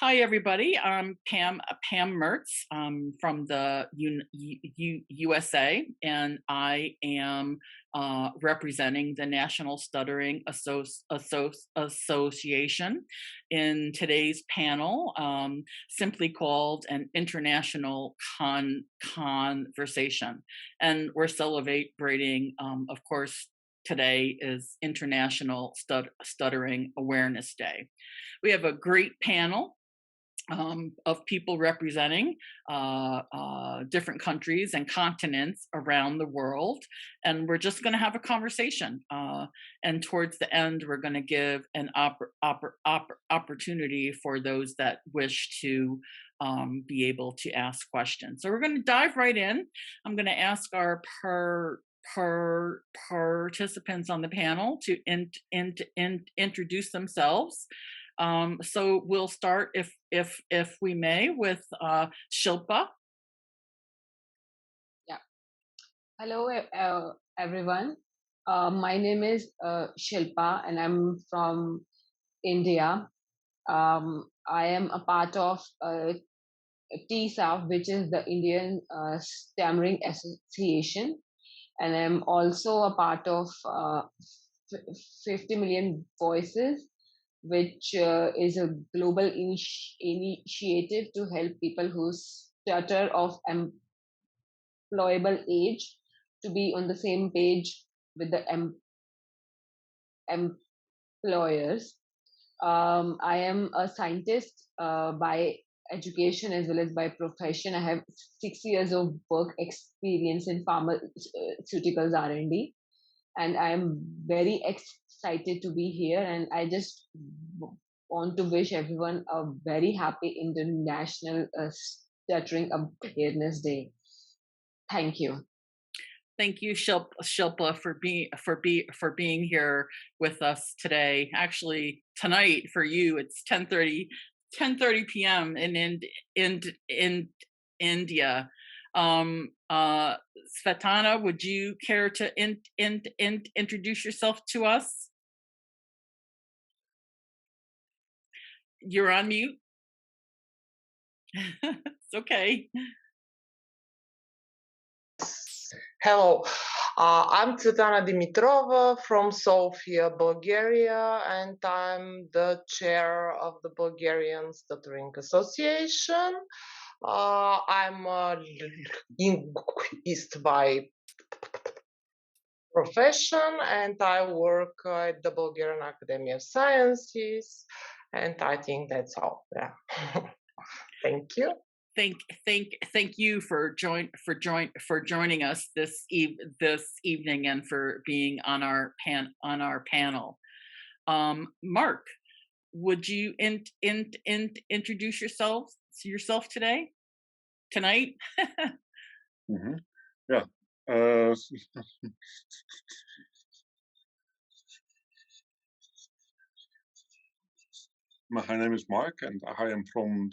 Hi, everybody. I'm Pam Mertz from the USA, and I am representing the National Stuttering Association in today's panel, simply called an International Conversation. And we're celebrating, of course, today is International Stuttering Awareness Day. We have a great panel of people representing different countries and continents around the world. And we're just going to have a conversation. And towards the end, we're going to give an opportunity for those that wish to be able to ask questions. So we're going to dive right in. I'm going to ask our participants on the panel to introduce themselves. So we'll start, if we may, with Shilpa. Yeah. Hello, everyone. My name is Shilpa, and I'm from India. I am a part of TSAF, which is the Indian Stammering Association, and I'm also a part of 50 Million Voices, which is a global initiative to help people who stutter of employable age to be on the same page with the employers. I am a scientist by education as well as by profession. I have 6 years of work experience in pharmaceuticals R&D, and I am very excited to be here. And I just want to wish everyone a very happy International Stuttering Awareness Day. Thank you. Thank you, Shilpa, for being here with us today. Actually, tonight for you, it's 10:30 p.m. in India. Svetlana, would you care to introduce yourself to us? You're on mute. It's okay. Hello, I'm Svetlana Dimitrova from Sofia, Bulgaria, and I'm the chair of the Bulgarian Stuttering Association. I'm a linguist by profession, and I work at the Bulgarian Academy of Sciences, and I think that's all. Yeah. Thank you. Thank you for joining us this evening and for being on our panel. Mark, would you introduce yourself tonight? Mm-hmm. Yeah. My name is Mark, and I am from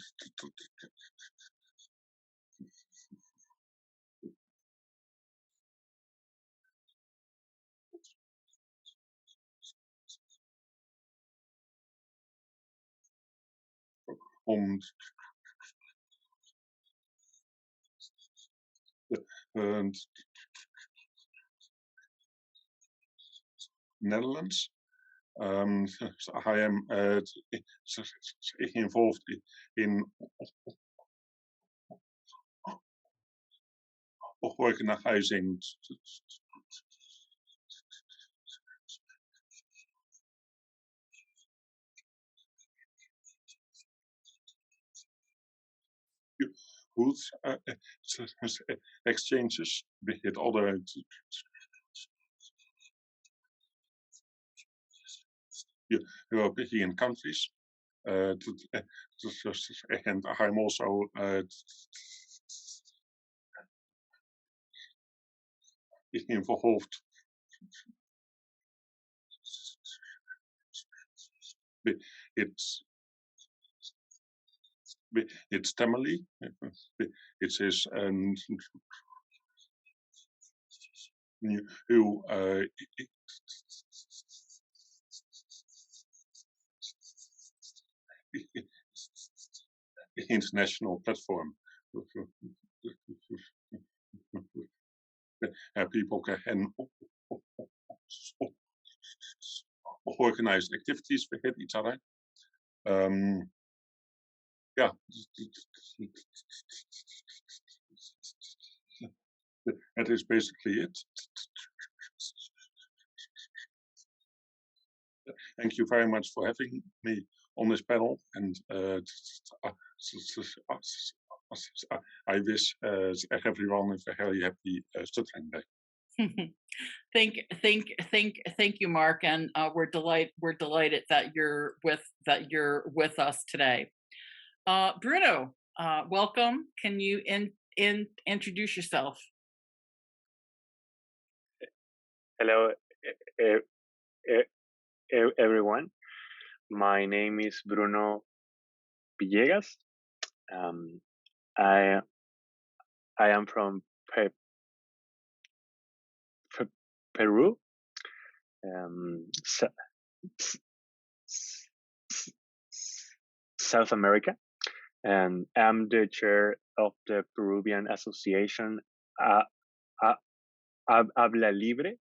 Netherlands. I am involved in organizing goods exchanges with other European countries. And I'm also involved it's family. It is who international platform. People can organize activities with each other. Yeah, that is basically it. Thank you very much for having me on this panel, and I wish everyone a very happy stuttering day. Thank you, Mark, and we're delighted that you're with us today. Bruno, welcome. Can you introduce yourself? Hello, everyone. My name is Bruno Villegas. I am from Peru, South America, and I'm the chair of the Peruvian Association Habla Libre.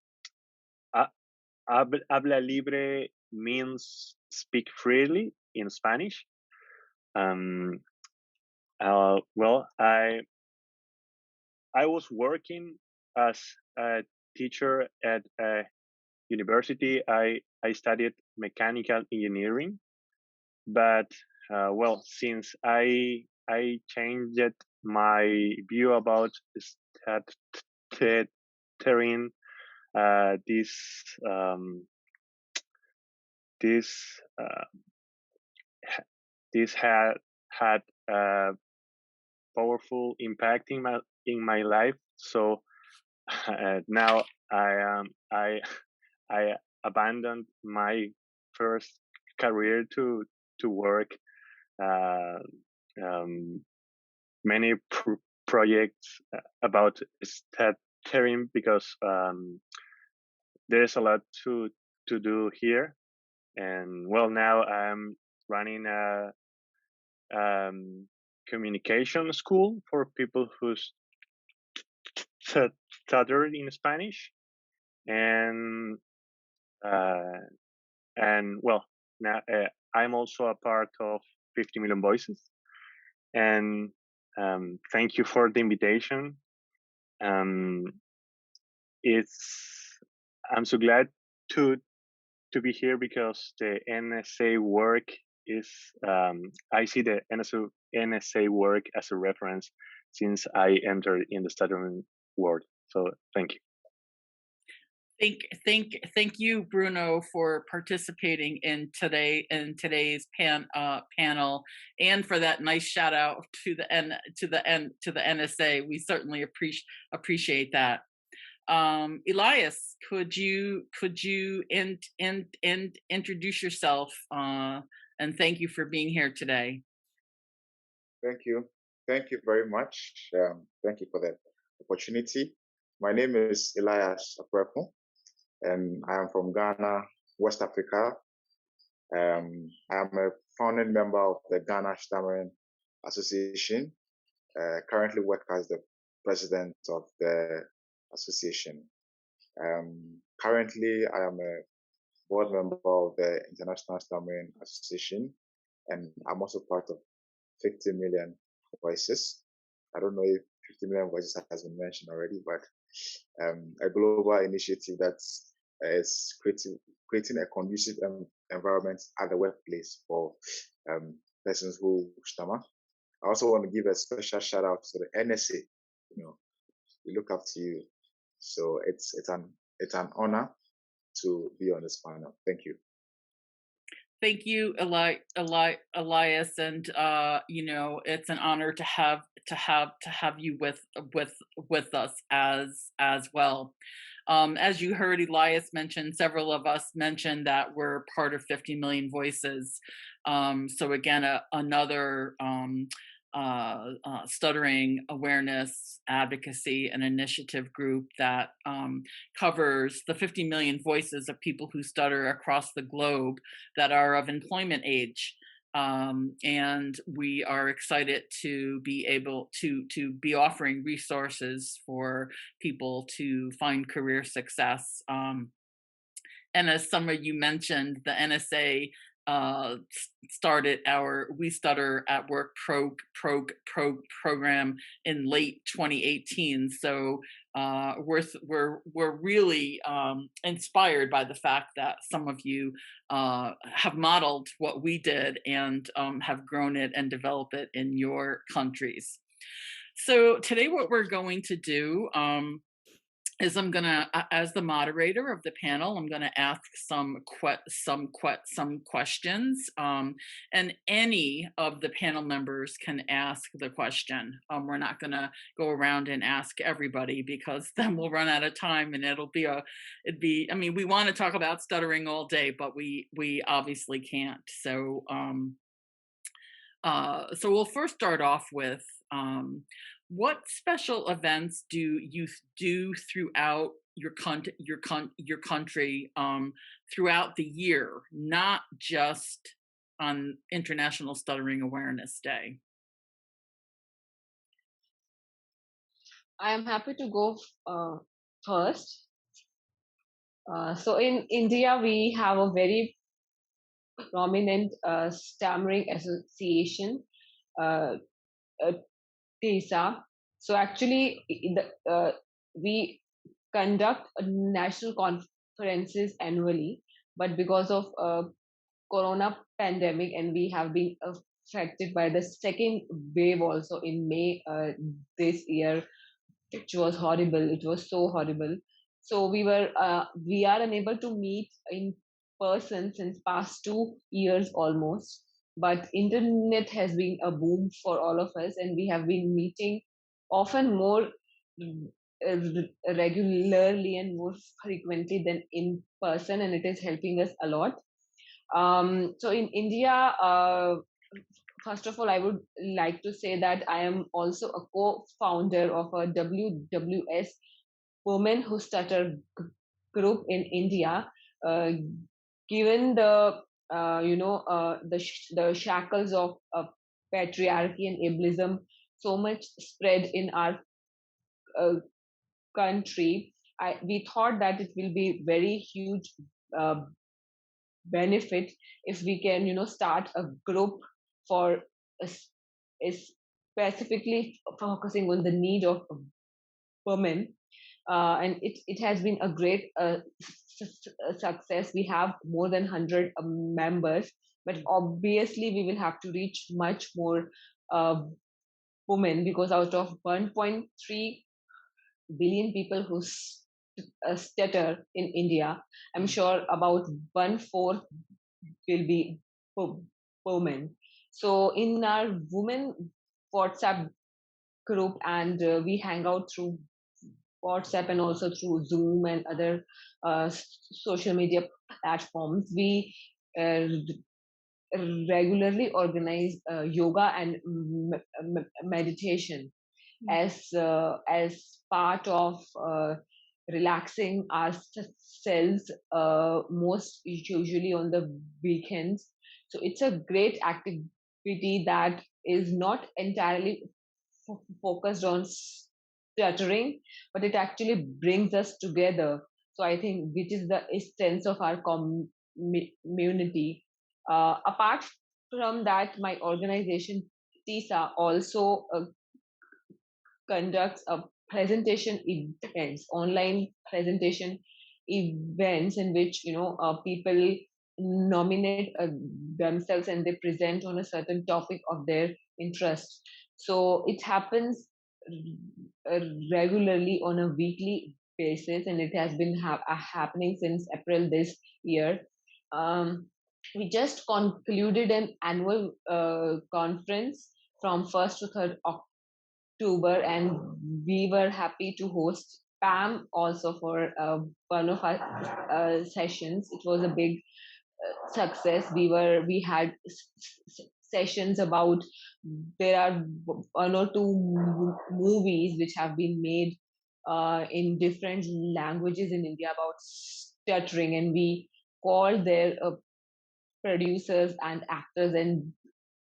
Habla Libre means speak freely in Spanish. Well, I was working as a teacher at a university. I studied mechanical engineering, but well, since I changed my view about stuttering, this had a powerful impact in my life. So now I abandoned my first career to work many projects about stuttering, because there's a lot to do here. And well, now I'm running a communication school for people who stutter in Spanish, and well, now I'm also a part of 50 Million Voices. And thank you for the invitation. I'm so glad to be here, because the NSA work is I see the NSA work as a reference since I entered in the stuttering world. So thank you. Thank you, Bruno, for participating in today's panel, and for that nice shout out to the NSA. We certainly appreciate that. Elias, could you introduce yourself, and thank you for being here today. Thank you very much. Thank you for the opportunity. My name is Elias Aprepo, and I am from Ghana, West Africa. I am a founding member of the Ghana Stammering Association. Currently work as the president of the association. Currently, I am a board member of the International Stuttering Association, and I'm also part of 50 Million Voices. I don't know if 50 Million Voices has been mentioned already, but a global initiative that is creating a conducive environment at the workplace for persons who stammer. I also want to give a special shout out to the NSA. You know, we look up to you. So it's an honor to be on this panel. Thank you. Thank you, Elias, and you know, it's an honor to have you with us as well. As you heard Elias mention, several of us mentioned that we're part of 50 Million Voices. So again, another stuttering awareness, advocacy, and initiative group that covers the 50 million voices of people who stutter across the globe that are of employment age. And we are excited to be able to be offering resources for people to find career success. And as some of you mentioned, the NSA started our We Stutter at Work program in late 2018. So we're really inspired by the fact that some of you have modeled what we did and have grown it and developed it in your countries. So today, what we're going to do is I'm gonna, as the moderator of the panel, I'm gonna ask some questions, and any of the panel members can ask the question. We're not gonna go around and ask everybody because then we'll run out of time, and I mean, we want to talk about stuttering all day, but we obviously can't. So so we'll first start off with what special events do you do throughout your country throughout the year, not just on International Stuttering Awareness Day? I am happy to go first. So in India, we have a very prominent stammering association, uh, TISA. So actually, we conduct national conferences annually, but because of corona pandemic, and we have been affected by the second wave also in May this year, which was horrible. It was so horrible. So we are unable to meet in person since past 2 years almost. But internet has been a boom for all of us, and we have been meeting often more regularly and more frequently than in person, and it is helping us a lot. So in India, first of all, I would like to say that I am also a co-founder of a WWS Women Who Stutter group in India. Given the the shackles of patriarchy and ableism so much spread in our uh, country, we thought that it will be very huge uh, benefit if we can start a group for is specifically focusing on the need of women, and it has been a great success. We have more than 100 members, but obviously we will have to reach much more uh, women, because out of 1.3 billion people who stutter in India, I'm sure about 1/4 will be women. So in our women WhatsApp group, and we hang out through WhatsApp and also through Zoom and other social media platforms. We regularly organize yoga and meditation as part of relaxing ourselves, most usually on the weekends. So it's a great activity that is not entirely focused on stuttering, but it actually brings us together. So I think which is the essence of our community. Apart from that, my organization TISA also conducts a presentation events, online presentation events, in which people nominate themselves and they present on a certain topic of their interest. So it happens regularly on a weekly basis, and it has been happening since April this year. We just concluded an annual conference from 1st to 3rd October, and we were happy to host Pam also for one of our sessions. It was a big success. We had sessions about, there are one or two movies which have been made in different languages in India about stuttering, and we called their producers and actors, and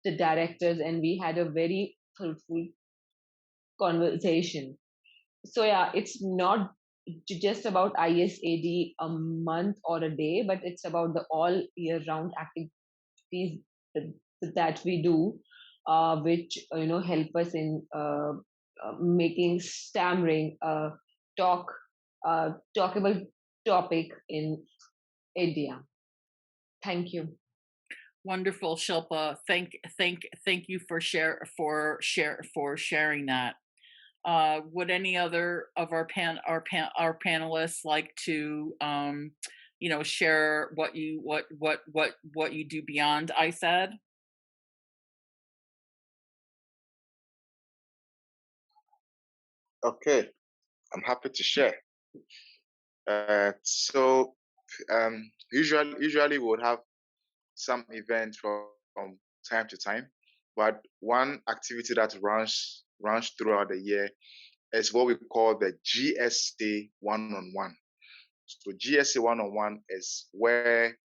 the directors, and we had a very fruitful conversation. So yeah, it's not just about ISAD a month or a day, but it's about the all year round activities that we do, which help us in making stammering a talkable topic in India. Thank you. Wonderful, Shilpa. Thank you for sharing that. Would any other of our panelists like to share what you do beyond ISAD? Okay, I'm happy to share. So usually we would have some events from time to time, but one activity that runs throughout the year is what we call the GSA one-on-one. So GSA one-on-one is where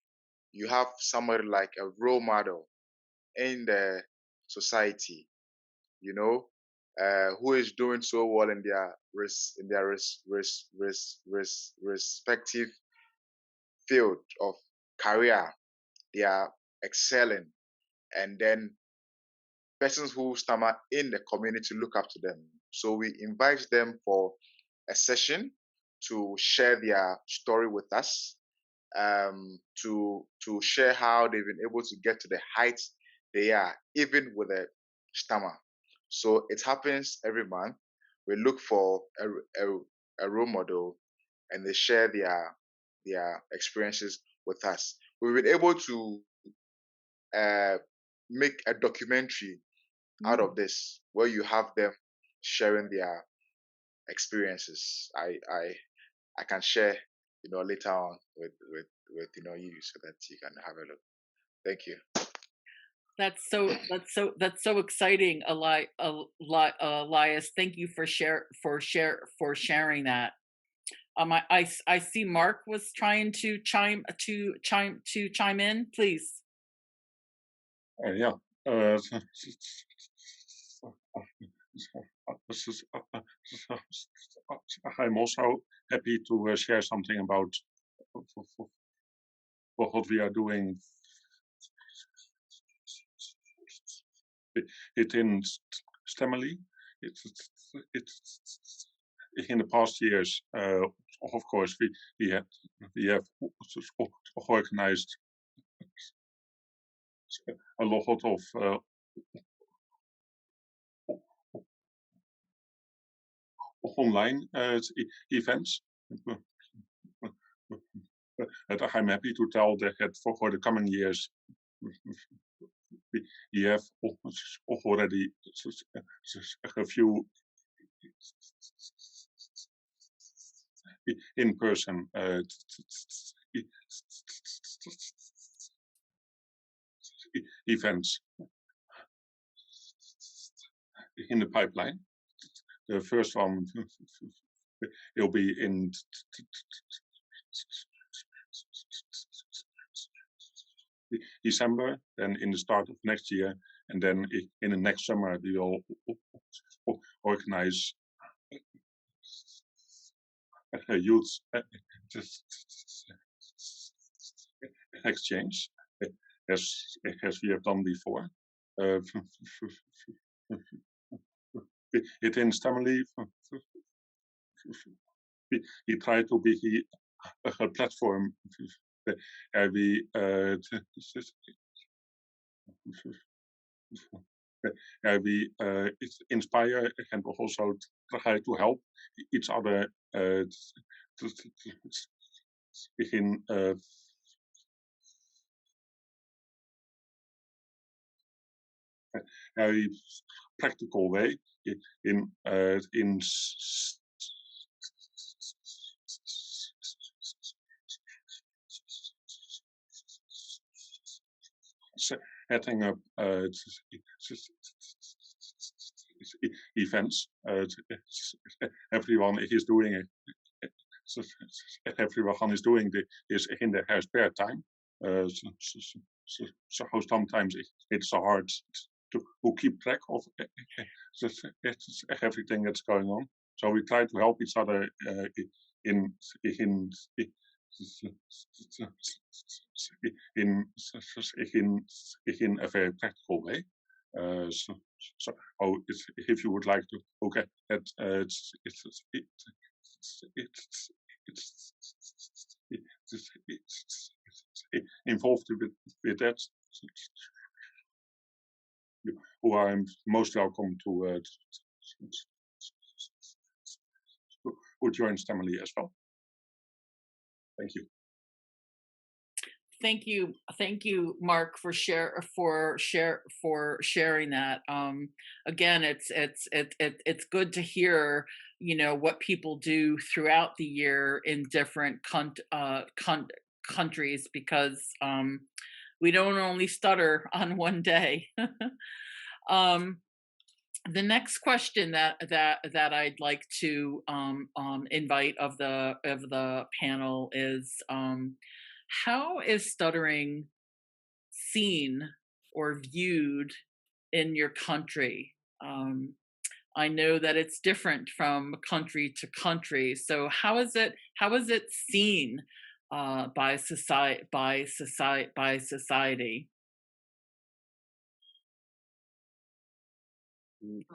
you have somebody like a role model in the society, who is doing so well in their respective field of career. They are excelling, and then persons who stammer in the community look up to them. So we invite them for a session to share their story with us, to share how they've been able to get to the heights they are, even with a stammer. So it happens every month. We look for a role model, and they share their experiences with us. We've been able to make a documentary out of this, where you have them sharing their experiences. I can share, later on with you, so that you can have a look. Thank you. That's so exciting, Elias. Thank you for sharing that. I see Mark was trying to chime in. Please. Yeah. I'm also happy to share something about what we are doing. It in Stammerly. It's in the past years. Of course, we have organized a lot of online events. And I'm happy to tell that for the coming years, we have already a few in-person events in the pipeline. The first one will be in December, then in the start of next year, and then in the next summer we will organize a youth exchange, as we have done before. It in Stammerly, we try to be a platform where we inspire and also try to help each other in a practical way, in setting up events. Everyone is doing it. Everyone is doing this in their spare time. so sometimes it's so hard to keep track of everything that's going on. So we try to help each other in in in a very practical way. So if you would like to look at that, it's involved with that, who are most welcome to join Stammerly as well. Thank you. Thank you, Mark, for sharing that. Again, it's good to hear, what people do throughout the year in different countries, because we don't only stutter on one day. The next question that I'd like to invite of the panel is, how is stuttering seen or viewed in your country? I know that it's different from country to country. So how is it seen by society? Maybe.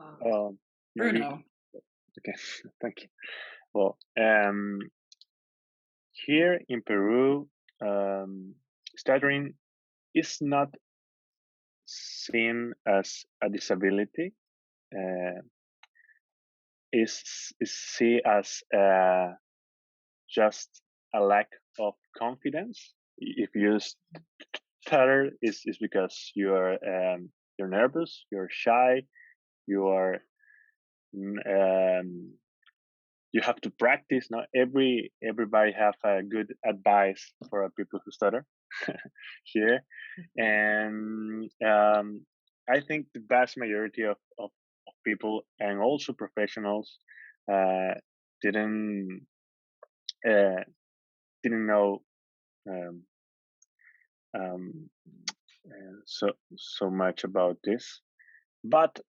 Bruno. Okay, thank you. Well, here in Peru, stuttering is not seen as a disability. Is seen as just a lack of confidence. If you stutter, is because you're nervous, you're shy, you are you have to practice. Not everybody have a good advice for people who stutter here, and I think the vast majority of people and also professionals didn't know so much about this, but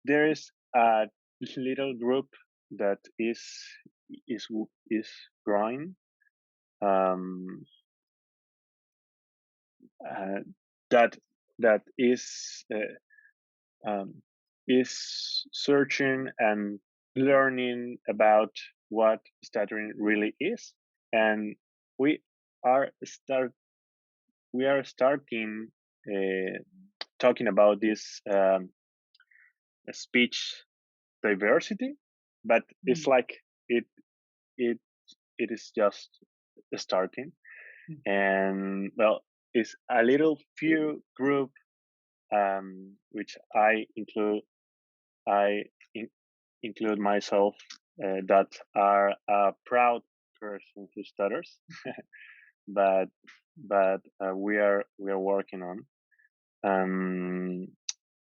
there is a little group that is growing, that is searching and learning about what stuttering really is, and we are starting talking about this speech diversity, but it's like it is just starting, and well, it's a little few group which I include myself, that are a proud person who stutters, but we are working on.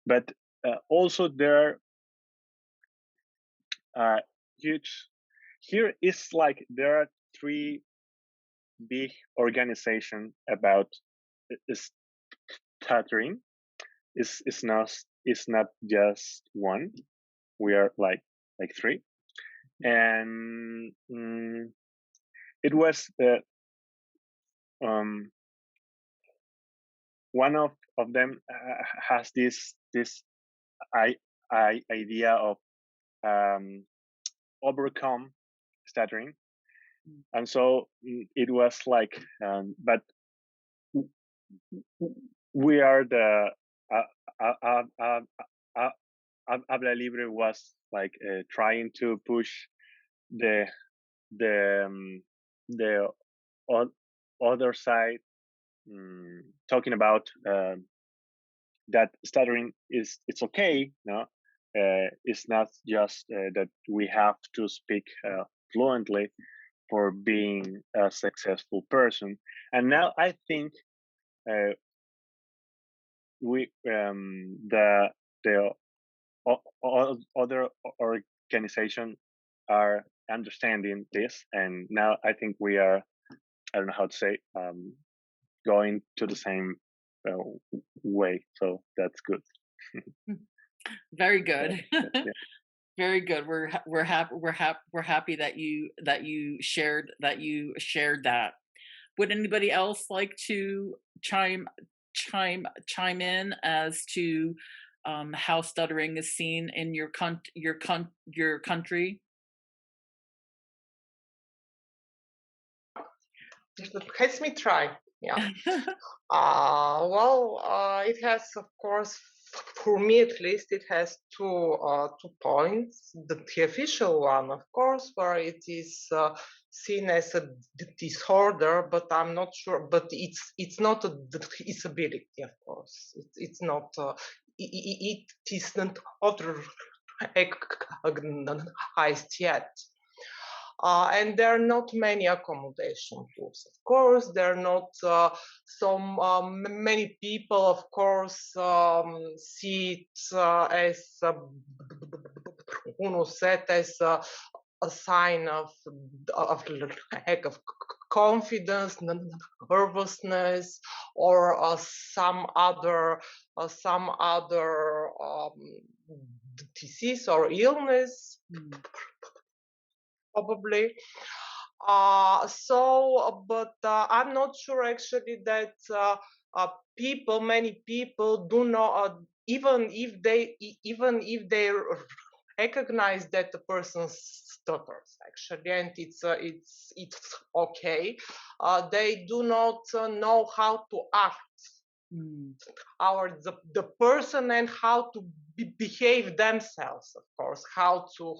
But also there are huge. Here is like there are three big organizations about stuttering. It's not just one. We are like three, and it was one of them has this idea of overcome stuttering, and so it was like, but we are the Habla Libre was like trying to push the other side, talking about that stuttering it's okay, no, it's not just that we have to speak fluently for being a successful person. And now I think we the other organization are understanding this, and now I think we are, I don't know how to say, going to the same way. So that's good. Very good. Yeah. Very good. We're happy that you shared that. Would anybody else like to chime in as to how stuttering is seen in your country? Let me try. Yeah. It has, of course, for me at least, it has two points. The official one, of course, where it is seen as a disorder, but I'm not sure. But it's not a disability, of course. It's not. It is not recognized yet. And there are not many accommodation tools. Of course, there are not many people, of course, see it as Uno said, as a sign of lack of confidence, nervousness, or some other disease or illness. Probably. But I'm not sure actually that many people do not, even if they recognize that the person stutters actually, and it's okay. They do not know how to act the person and how to behave themselves, of course, how to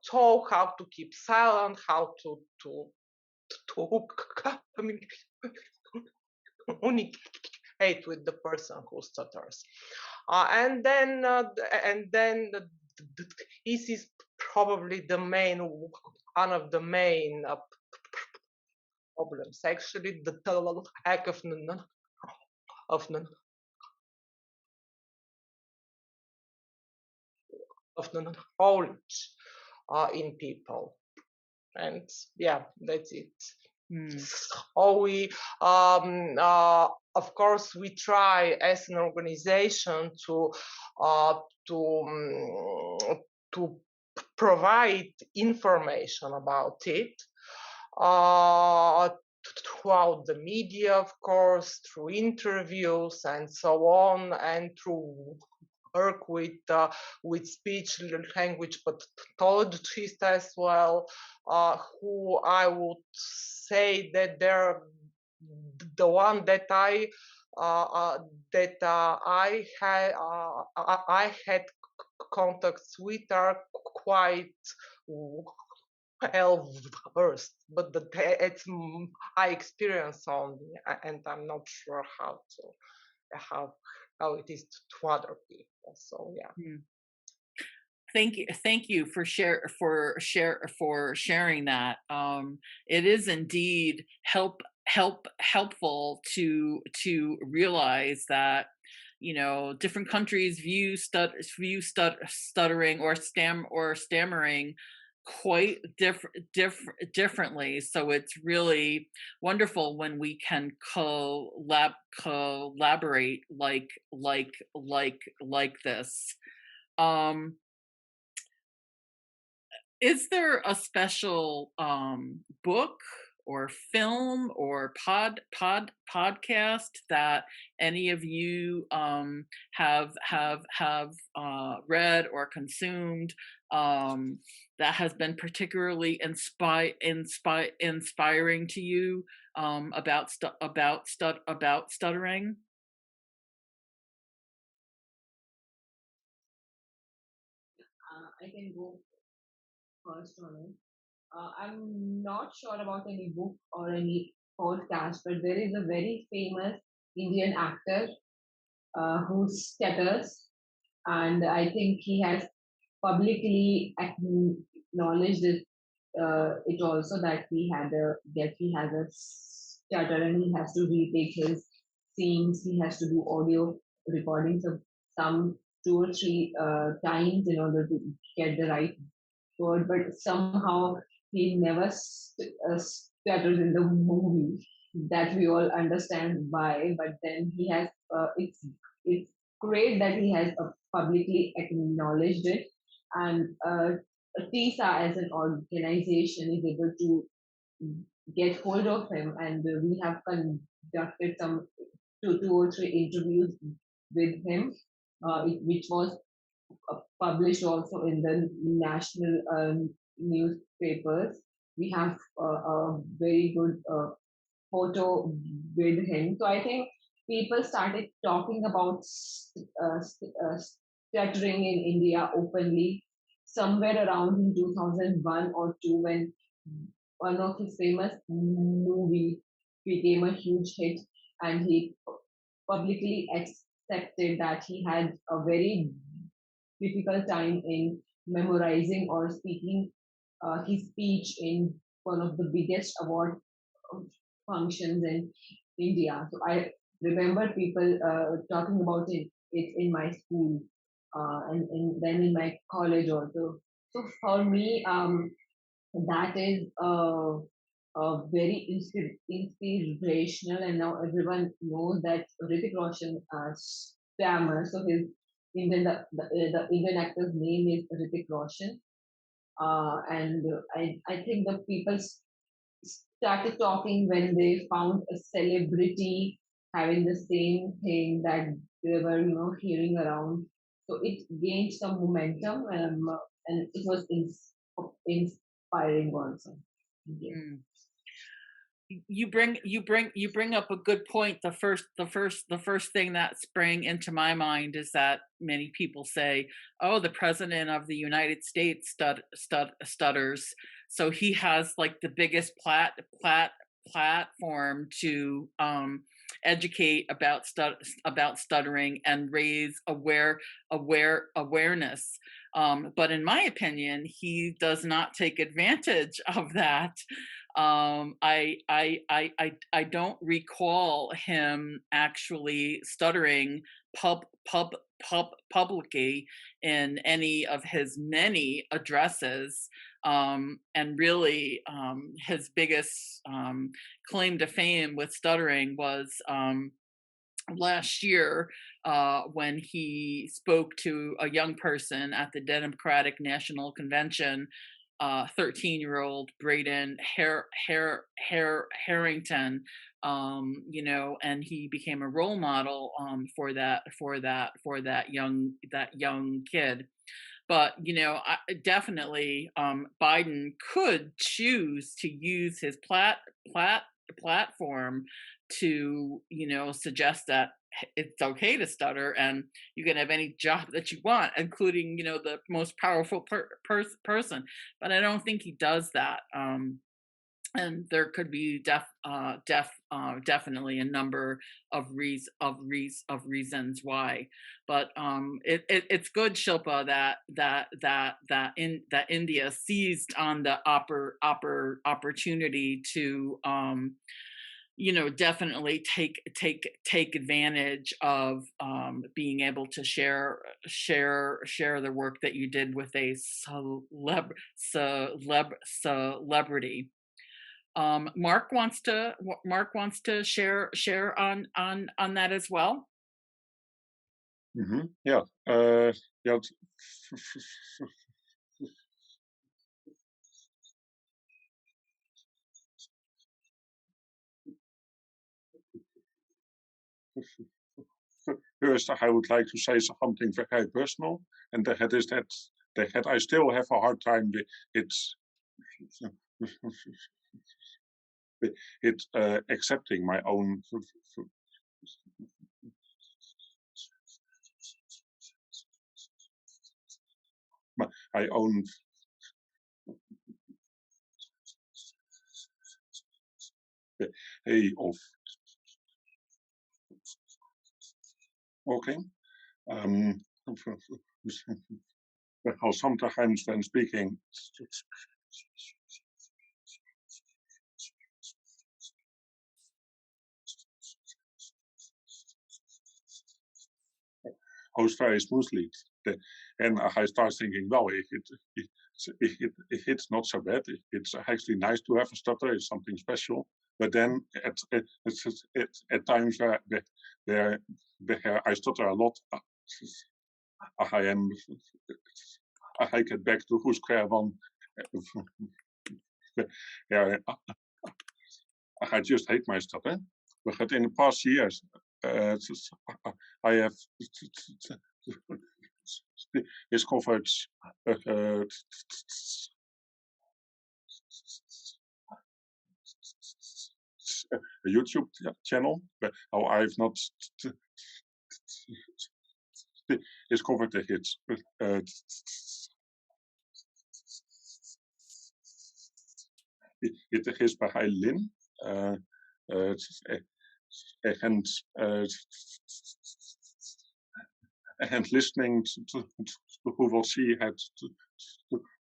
talk, how to keep silent, how to communicate with the person who stutters, and then this is probably one of the main problems. Actually, the lack of knowledge in people, and yeah, that's it. So we, of course, we try as an organization to provide information about it throughout the media, of course, through interviews and so on, and through work with speech language pathologists as well, who I would say that they're the one that I had contacts with are quite well versed, but it's my experience only, and I'm not sure how it is to other people. So yeah. Thank you for sharing that. It is indeed helpful to realize that, you know, different countries view stuttering or stammering quite differently. So it's really wonderful when we can collaborate like this. Is there a special book or film or podcast that any of you have read or consumed that has been particularly inspiring to you about stuttering? I can go first on it. I'm not sure about any book or any podcast, but there is a very famous Indian actor who stutters, and I think he has publicly acknowledged it also that he has a stutter and he has to retake his scenes. He has to do audio recordings of some 2 or 3 times in order to get the right word, but somehow he never stutters in the movie. that we all understand why. But then he has, it's great that he has publicly acknowledged it, and TISA as an organization is able to get hold of him, and we have conducted some two or three interviews with him, which was published also in the national newspapers. We have a very good photo with him. So I think people started talking about stuttering in India openly somewhere around in 2001 or 2, when one of his famous movie became a huge hit, and he publicly accepted that he had a very difficult time in memorizing or speaking his speech in one of the biggest award functions in India. So I remember people talking about it in my school, and then in my college also. So for me, that is very inspirational, and now everyone knows that Hrithik Roshan stammer. So his the Indian actor's name is Hrithik Roshan, and I think the people started talking when they found a celebrity having the same thing that they were, hearing around. So it gained some momentum, and it was inspiring also. Yeah. Mm. You bring up a good point. The first thing that sprang into my mind is that many people say, "Oh, the president of the United States stutters, so he has like the biggest platform to educate about stuttering and raise awareness." But in my opinion, he does not take advantage of that. I don't recall him actually stuttering publicly in any of his many addresses. And really, his biggest claim to fame with stuttering was last year when he spoke to a young person at the Democratic National Convention, 13-year-old Braden Harrington, and he became a role model for that young kid. But definitely, Biden could choose to use his platform to suggest that it's okay to stutter, and you can have any job that you want, including the most powerful person. But I don't think he does that. And there could be definitely a number of reasons why. But it's good, Shilpa, that India seized on the opportunity to definitely take advantage of being able to share the work that you did with a celebrity. Mark wants to share on that as well. Yeah. Yeah. First, I would like to say something very personal, and that is that I still have a hard time with accepting my own way of walking. How sometimes when speaking, goes very smoothly, and I start thinking, well, if it's not so bad, it's actually nice to have a stutter. It's something special. but then at times where I stutter a lot, I am I get back to square one. Yeah, I just hate my stutter. But in the past years, I have discovered a YouTube channel where how I've not discovered the hits. Het is bij Lin. And listening to who will see had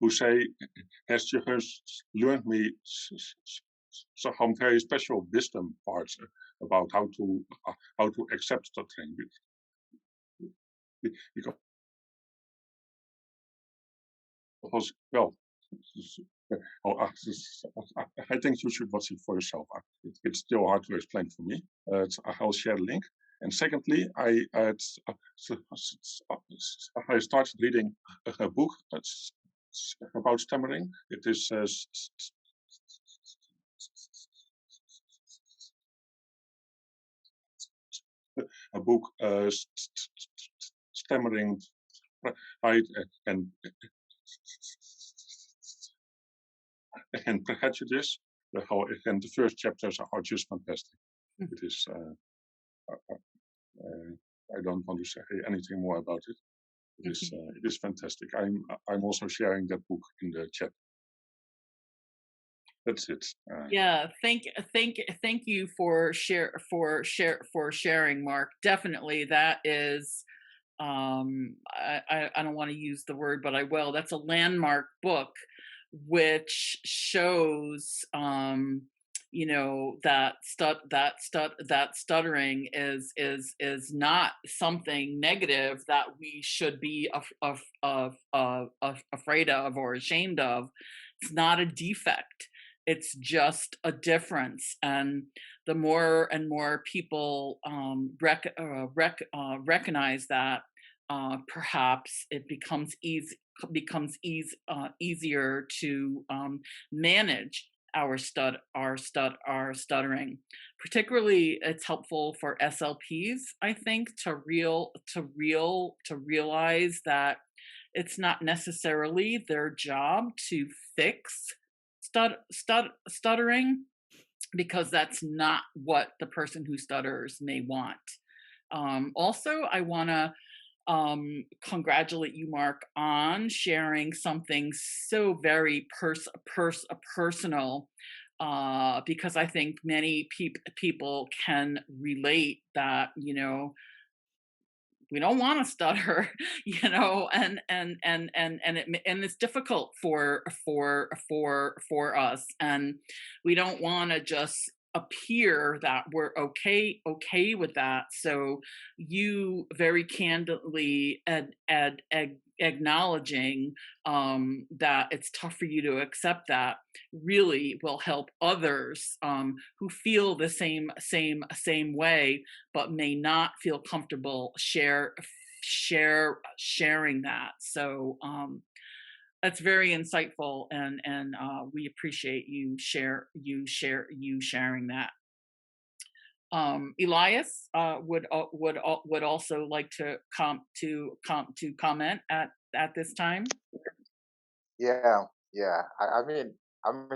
who say has just learned me some very special wisdom parts about how to accept that thing because well I think you should watch it for yourself. It's still hard to explain for me. I'll share the link. And secondly, I started reading a book about stammering. It is a book stammering and prejudice. And the first chapters are just fantastic. It is. I don't want to say anything more about it. It is fantastic. I'm also sharing that book in the chat. That's it. Yeah, thank you for sharing, Mark. Definitely, that is. I don't want to use the word, but I will. That's a landmark book, which shows that stuttering is not something negative that we should be afraid of or ashamed of. It's not a defect. It's just a difference, and the more and more people recognize that, perhaps it becomes easier to manage our stuttering. Particularly, it's helpful for SLPs, I think, to realize that it's not necessarily their job to fix stuttering, because that's not what the person who stutters may want. Also, I want to congratulate you, Mark, on sharing something so very personal, because I think many people can relate that, we don't want to stutter, and it's difficult for us, and we don't want to just appear that we're okay with that. So you very candidly acknowledging that it's tough for you to accept that really will help others who feel the same way but may not feel comfortable sharing that. So that's very insightful, and we appreciate you sharing that. Elias would also like to comment at this time. Yeah. I mean,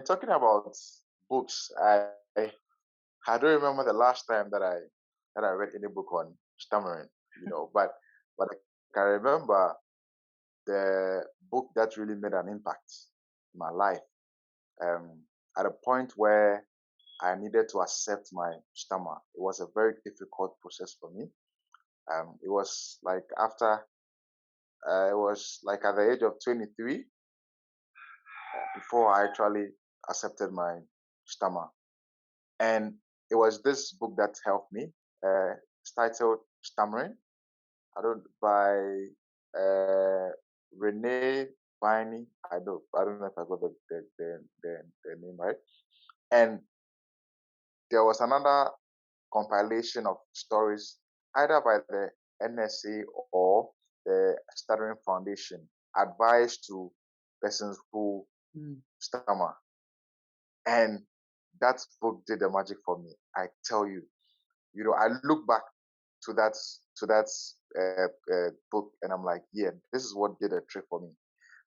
talking about books. I don't remember the last time that I read any book on stammering, but I can remember the book that really made an impact in my life. At a point where I needed to accept my stammer. It was a very difficult process for me. It was like after, it was like at the age of 23 before I actually accepted my stammer. And it was this book that helped me. It's titled Stammering. By Renee Viney. I don't know if I got the name right. And there was another compilation of stories, either by the NSA or the Stuttering Foundation, advised to persons who stammer. And that book did the magic for me. I tell you, I look back to that book, and I'm like, yeah, this is what did a trick for me.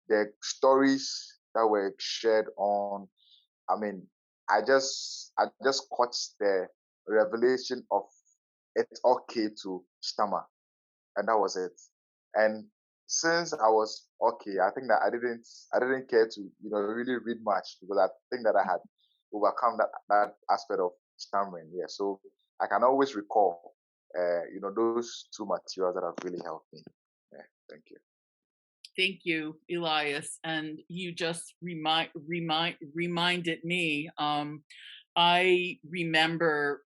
The stories that were shared on, I mean, I just caught the revelation of it's okay to stammer, and that was it. And since I was okay, I think that I didn't care to really read much, because I think that I had overcome that aspect of stammering. Yeah, so I can always recall those two materials that have really helped me. Yeah, thank you. Thank you, Elias. And you just reminded me. I remember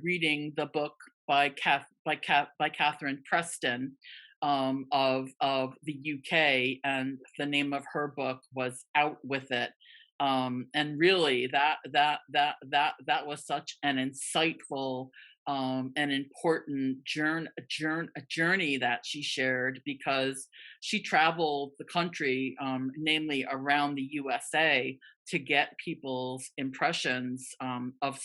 reading the book by Catherine Preston of the UK, and the name of her book was Out With It. And really, that was such an insightful an important journey that she shared, because she traveled the country, namely around the USA, to get people's impressions of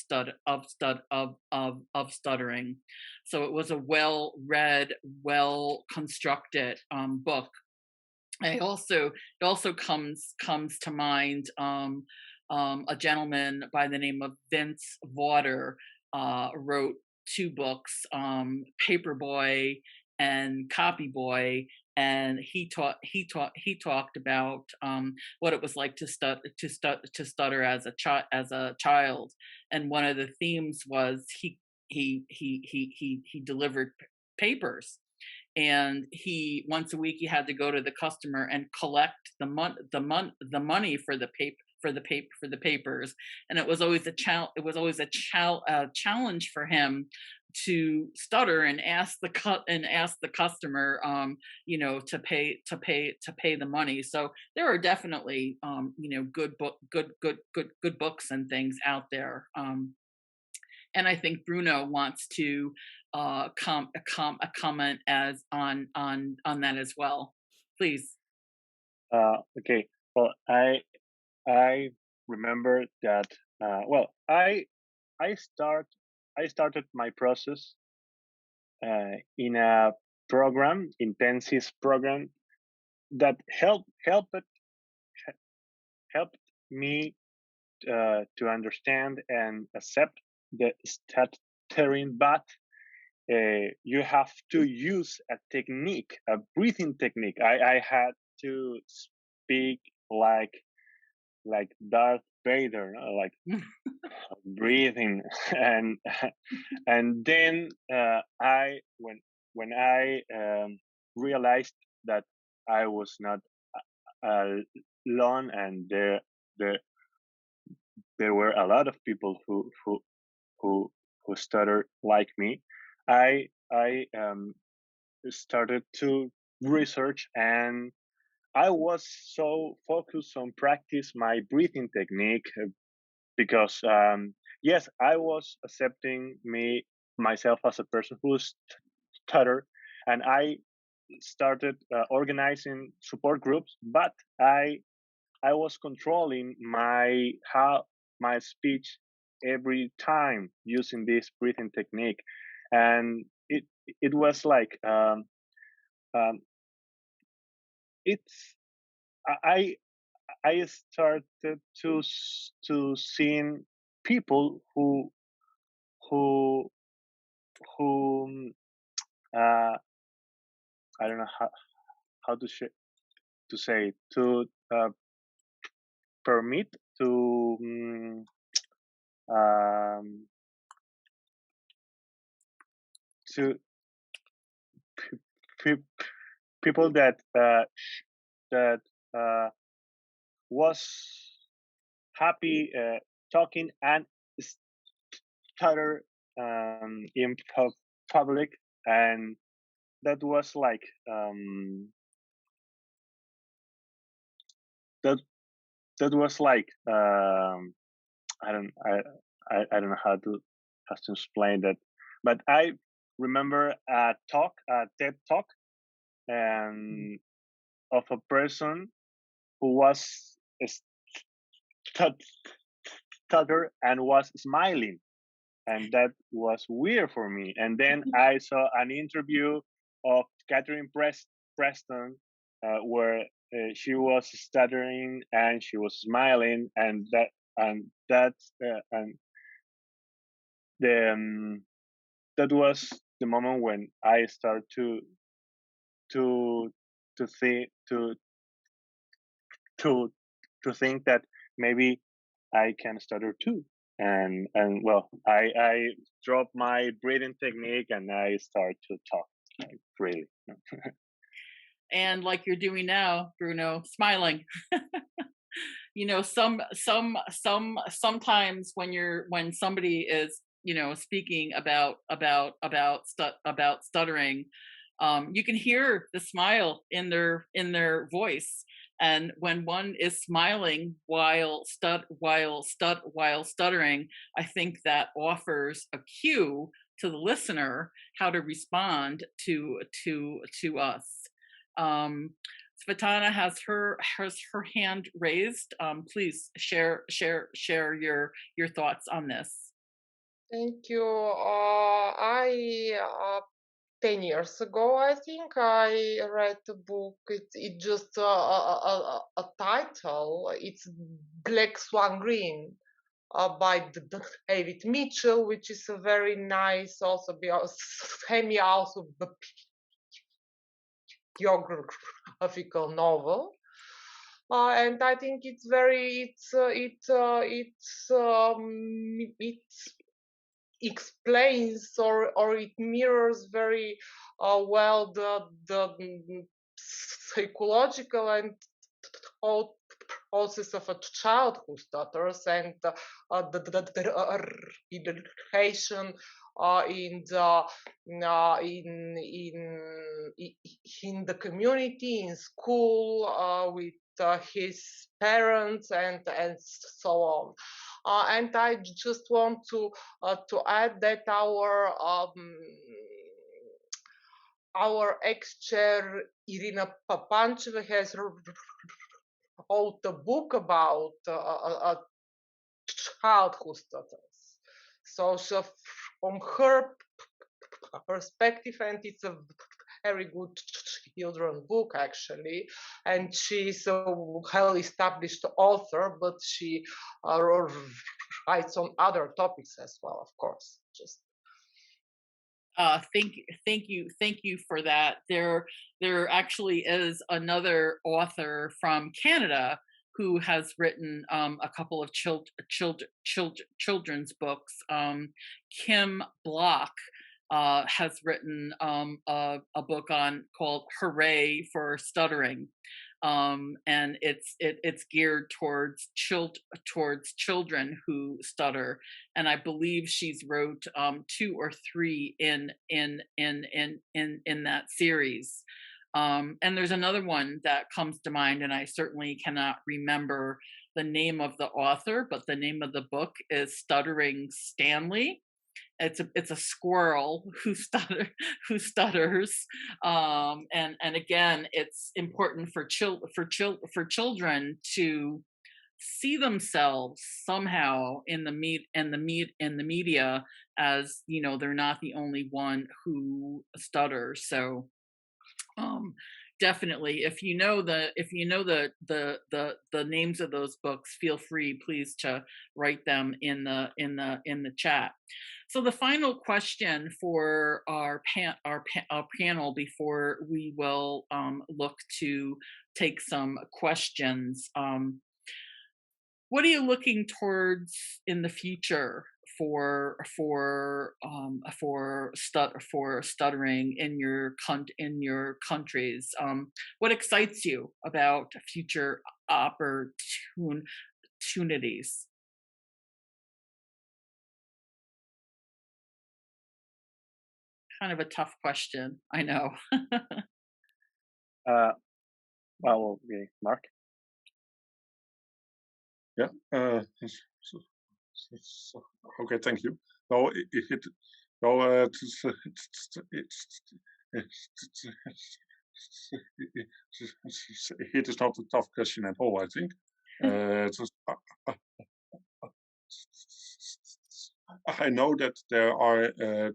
stuttering. So it was a well-read, well-constructed book. It also comes to mind a gentleman by the name of Vince Vaughter, wrote two books, Paperboy and Copyboy, and he talked about what it was like to stutter as a child, and one of the themes was he delivered papers, and he once a week he had to go to the customer and collect the money for the papers, and it was always a challenge for him to stutter and ask the customer to pay the money. So there are definitely good books and things out there. And I think Bruno wants to comment as on that as well. Please. Okay. Well, I remember that. I started my process in a intensive program that helped me to understand and accept the stuttering, but you have to use a breathing technique. I had to speak like Darth Vader, like breathing, and then when I realized that I was not alone, and there were a lot of people who stutter like me, I started to research, and I was so focused on practice my breathing technique, because yes, I was accepting myself as a person who stutter, and I started organizing support groups, but I was controlling my speech every time using this breathing technique, and it was like it's I started to seeing people who I don't know how to say, to permit to to people that was happy talking and stutter in public, and that was like that was like I don't know how how to explain that. But I remember a TED talk, of a person who was stutter and was smiling, and that was weird for me. And then I saw an interview of Catherine Preston, where she was stuttering and she was smiling, and the that was the moment when I started to think to think that maybe I can stutter too. And well, I dropped my breathing technique and I start to talk like freely. And like you're doing now, Bruno, smiling. Sometimes when somebody is speaking about stuttering, you can hear the smile in their voice. And when one is smiling while stuttering, I think that offers a cue to the listener how to respond to us. Svetlana has her hand raised. Please share your thoughts on this. Thank you. 10 years ago, I think I read a book. It just a title. It's Black Swan Green by David Mitchell, which is a very nice, also biographical novel. And I think it's it explains or it mirrors very well the psychological and process of a child who stutters, and the relation in the community, in school, with his parents, and so on. And I just want to add that our ex-chair Irina Papancheva has wrote a book about a child who stutters. So from her perspective, and it's a very good children book actually, and she's a well-established author, but she writes on other topics as well, of course. Just thank you for that. There actually is another author from Canada who has written a couple of children's books. Kim Block has written a book called "Hooray for Stuttering," and it's geared towards children who stutter. And I believe she's wrote 2 or 3 in that series. And there's another one that comes to mind, and I certainly cannot remember the name of the author, but the name of the book is Stuttering Stanley. It's a squirrel who stutters, and again, it's important for children to see themselves somehow in the media, as they're not the only one who stutters. So definitely, if you know the names of those books, feel free, please, to write them in the chat. So the final question for our panel before we will look to take some questions. What are you looking towards in the future for stuttering in your countries? What excites you about future opportunities? Kind of a tough question, I know. Well, okay, Mark. Yeah. Okay, thank you. no, it is not a tough question at all, I think. I know that there are a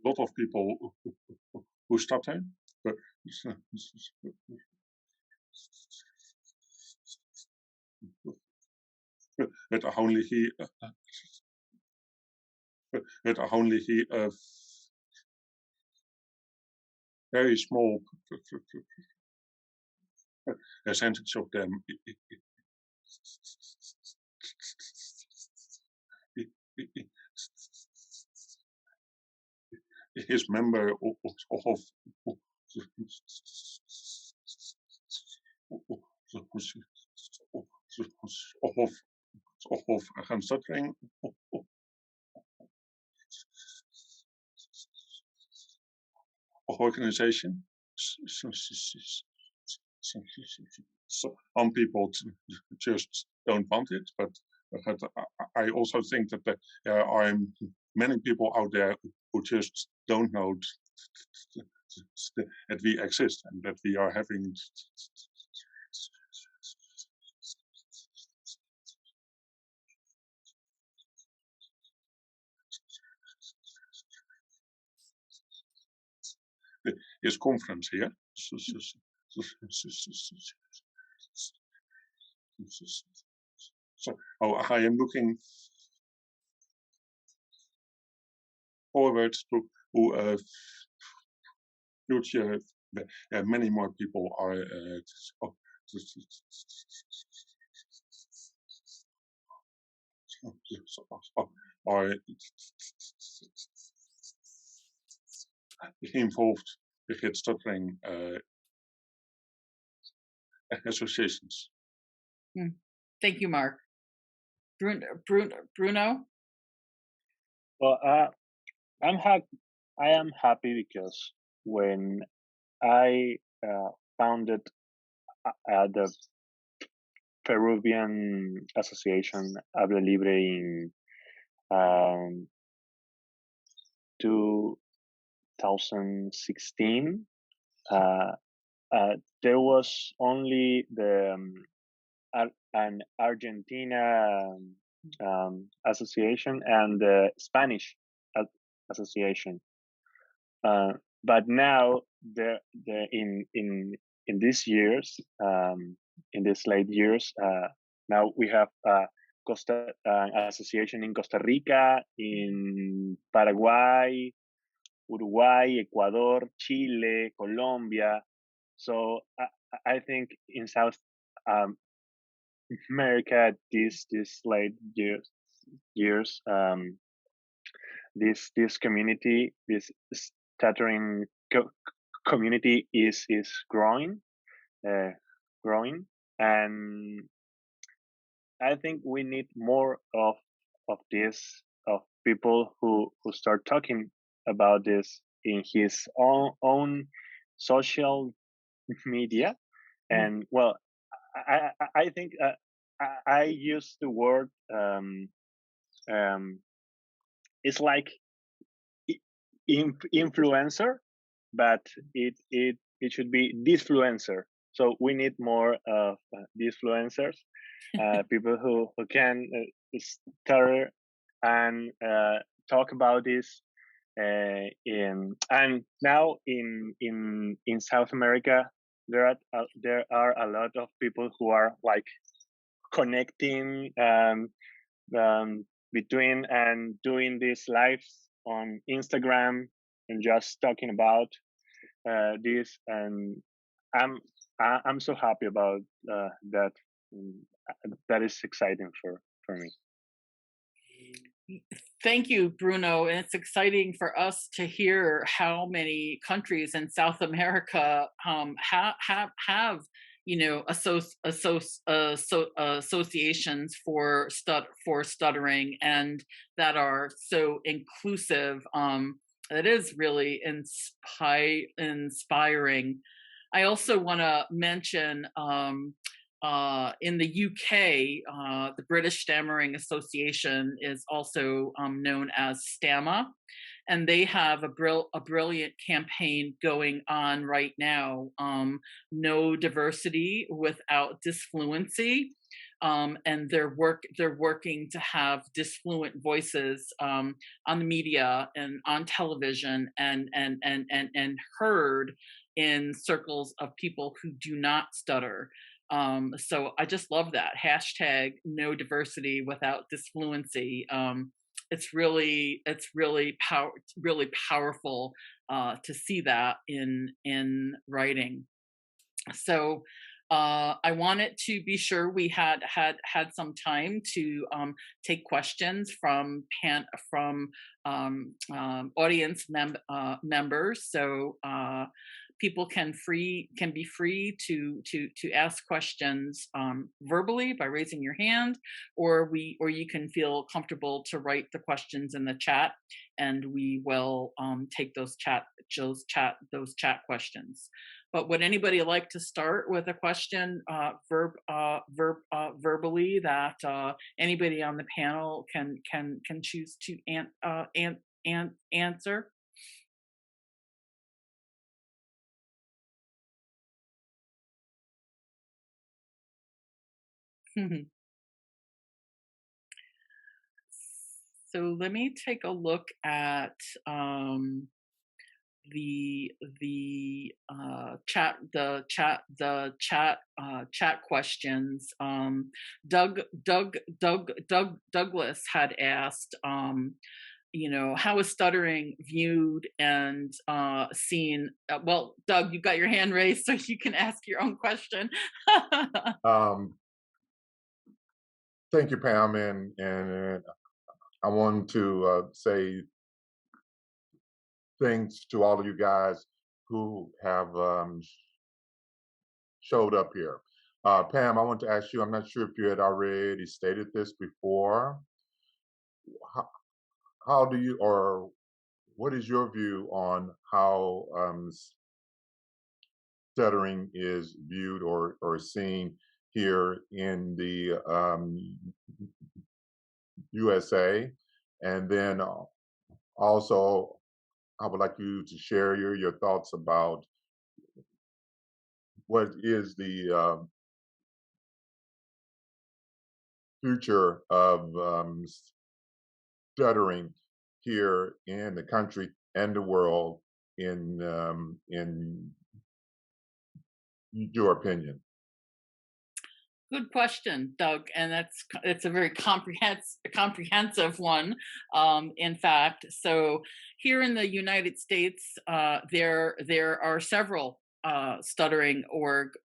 lot of people who stutter, but only a very small percentage of them is member of stuttering organization. Some people just don't want it, but I also think that there are many people out there who just don't know that we exist and that we are having this conference here. So I am looking forward to future. Many more people are involved with stuttering associations. Thank you, Mark. Bruno? Well, I am happy because when I founded the Peruvian Association Habla Libre in 2016, there was only an Argentina association and the Spanish association. But now in these years, in these late years, now we have association in Costa Rica, in Paraguay, Uruguay, Ecuador, Chile, Colombia. So I think in South America, these late years, this community, this stuttering community is growing, and I think we need more of this, of people who start talking about this in his own social media. And well, I think I use the word it's like influencer, but it should be disfluencer. So we need more of disfluencers, people who can start and talk about this. And now in South America, there are a lot of people who are like connecting between and doing these lives on Instagram and just talking about this. And I'm so happy about that. That is exciting for me. Thank you, Bruno. And it's exciting for us to hear how many countries in South America have associations for stuttering, and that are so inclusive It is really inspiring. I also want to mention in the UK, the British Stammering Association is also known as STAMA, and they have a brilliant campaign going on right now. No diversity without disfluency. And they're working to have disfluent voices on the media and on television and heard in circles of people who do not stutter. So I just love that hashtag no diversity without disfluency. Really powerful to see that in writing. So I wanted to be sure we had some time to take questions from audience members. So people can be free to ask questions verbally by raising your hand, or you can feel comfortable to write the questions in the chat, and we will take those chat questions. But would anybody like to start with a question verbally that anybody on the panel can choose to answer? So let me take a look at the chat questions. Douglas had asked, how is stuttering viewed and seen? Well, Doug, you got your hand raised, so you can ask your own question. Thank you, Pam, and I want to say thanks to all of you guys who have showed up here. Pam, I want to ask you, I'm not sure if you had already stated this before. How do you, or what is your view on how stuttering is viewed or seen here in the USA? And then also, I would like you to share your thoughts about what is the future of stuttering here in the country and the world, in your opinion. Good question, Doug, and it's a very comprehensive one. In fact, so here in the United States, there are several stuttering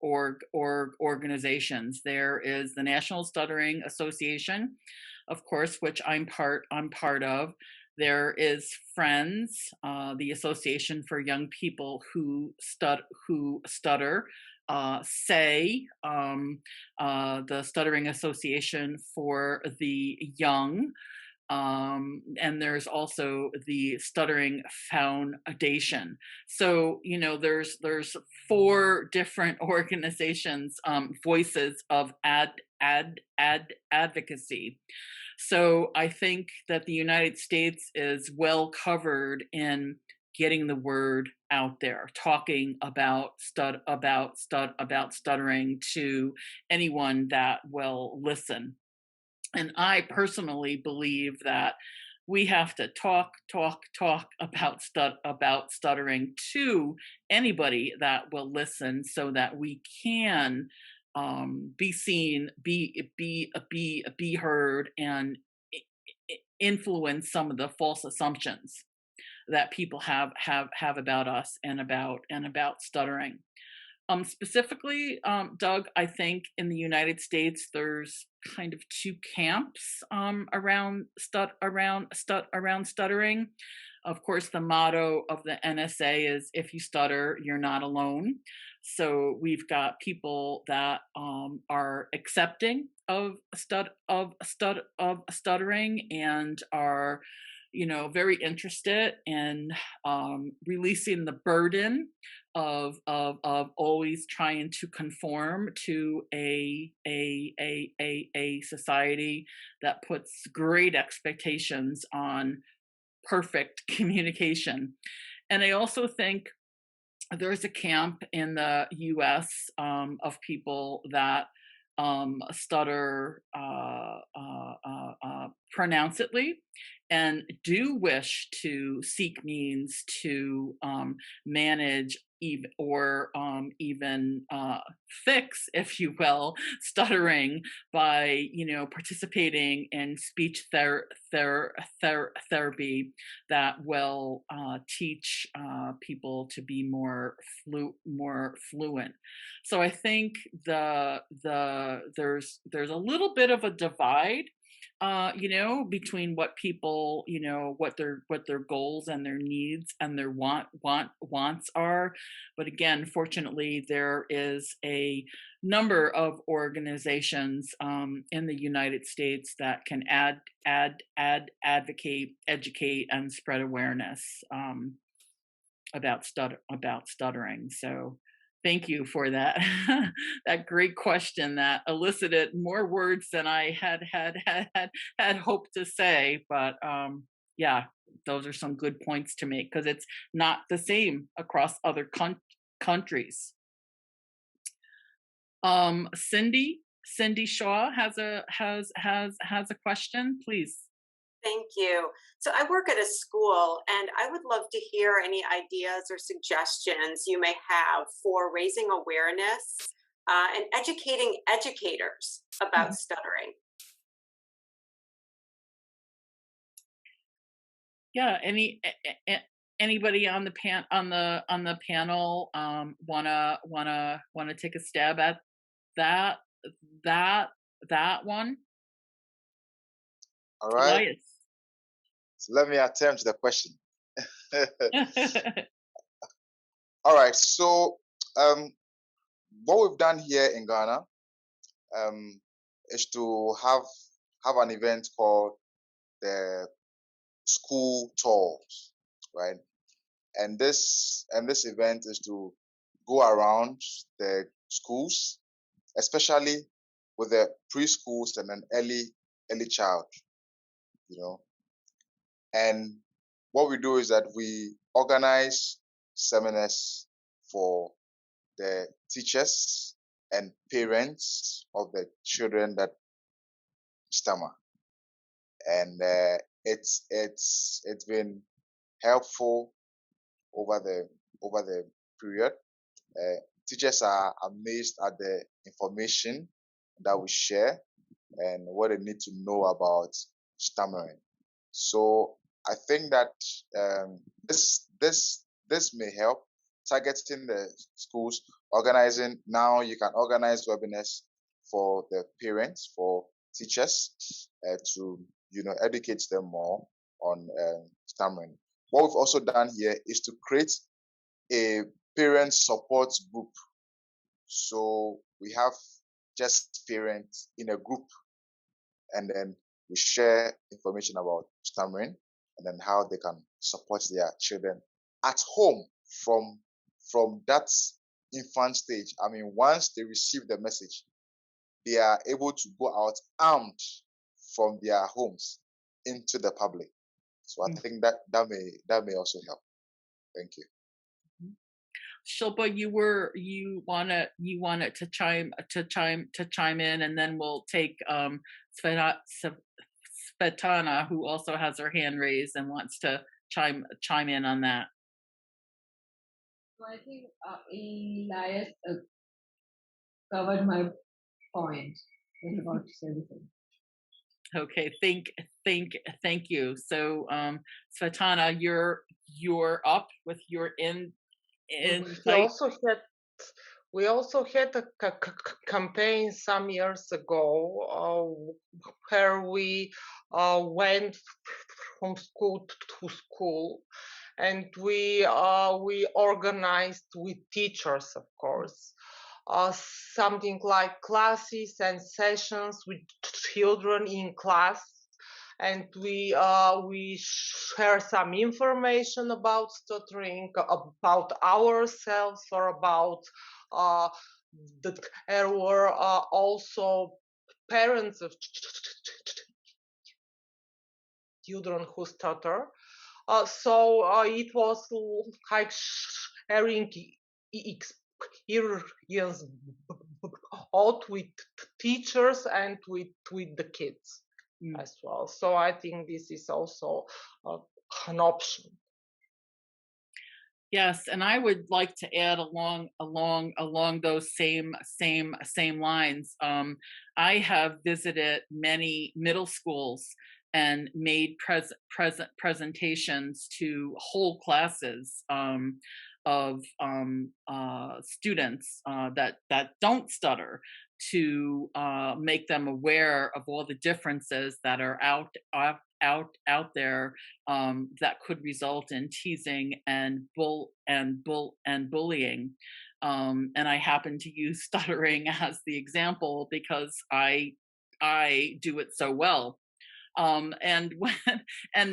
organizations. There is the National Stuttering Association, of course, which I'm part of. There is Friends, the Association for Young People Who Stutter. SAY, the Stuttering Association for the Young, and there's also the Stuttering Foundation. So there's 4 different organizations, voices of advocacy. So I think that the United States is well covered in getting the word out there, talking about stuttering to anyone that will listen. And I personally believe that we have to talk about stuttering to anybody that will listen, so that we can be seen, be heard, and influence some of the false assumptions that people have about us and about stuttering. Specifically, Doug, I think in the United States there's kind of 2 camps around stuttering. Of course, the motto of the NSA is "If you stutter, you're not alone." So we've got people that are accepting of stuttering and are very interested in releasing the burden of always trying to conform to a society that puts great expectations on perfect communication. And I also think there's a camp in the US of people that stutter pronouncedly and do wish to seek means to manage even fix, if you will, stuttering by participating in speech therapy that will teach people to be more fluent. So I think there's a little bit of a divide between what people, what their goals and their needs and their wants are. But again, fortunately, there is a number of organizations in the United States that can advocate, educate, and spread awareness about stuttering. So thank you for that that great question that elicited more words than I had hoped to say. But yeah, those are some good points to make because it's not the same across other countries. Cindy Shaw has a question, please. Thank you. So I work at a school, and I would love to hear any ideas or suggestions you may have for raising awareness and educating educators about stuttering. Yeah. Anybody on the panel wanna take a stab at that one? All right. Elias. So let me attempt the question. All right. So what we've done here in Ghana is to have an event called the school tours, right? And this event is to go around the schools, especially with the preschools and an early child, And what we do is that we organize seminars for the teachers and parents of the children that stammer, and it's been helpful over the period. Teachers are amazed at the information that we share and what they need to know about stammering. So I think that this may help targeting the schools, organizing. Now you can organize webinars for the parents, for teachers to educate them more on stammering. What we've also done here is to create a parent support group. So we have just parents in a group, and then we share information about stammering and then how they can support their children at home from that infant stage. I mean, once they receive the message, they are able to go out armed from their homes into the public. So I think that may also help. Thank you. Shilpa, you wanted to chime in, and then we'll take Svetana, who also has her hand raised and wants to chime in on that. So I think Elias covered my point. I was about to say everything. Okay, thank you. So Svetana, you're up with your insight. We also had a campaign some years ago where we went from school to school, and we organized with teachers, of course, something like classes and sessions with children in class, and we share some information about stuttering, about ourselves, or about that there were also parents of children who stutter. So it was like sharing experience both with teachers and with the kids as well. So I think this is also an option. Yes, and I would like to add along those same lines. I have visited many middle schools and made presentations to whole classes of students that don't stutter, to make them aware of all the differences that are out there, that could result in teasing and bullying. And I happen to use stuttering as the example because I do it so well. And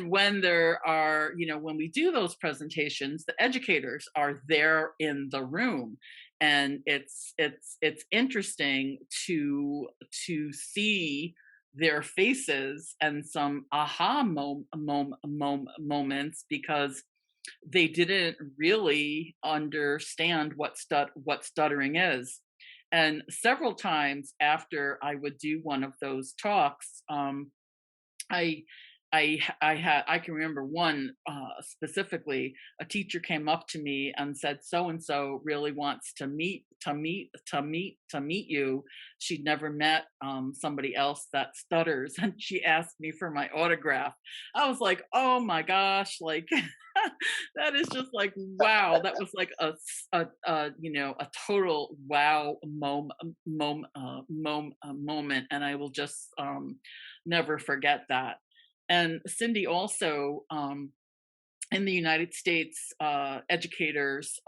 when there are, when we do those presentations, the educators are there in the room, and it's interesting to see their faces and some aha moments, because they didn't really understand what stuttering is. And several times after I would do one of those talks, I can remember one specifically. A teacher came up to me and said, "So and so really wants to meet you. She'd never met somebody else that stutters, and she asked me for my autograph." I was like, "Oh my gosh!" Like that is just like, wow. That was like a total wow moment, and I will just never forget that. And Cindy, also, in the United States, educators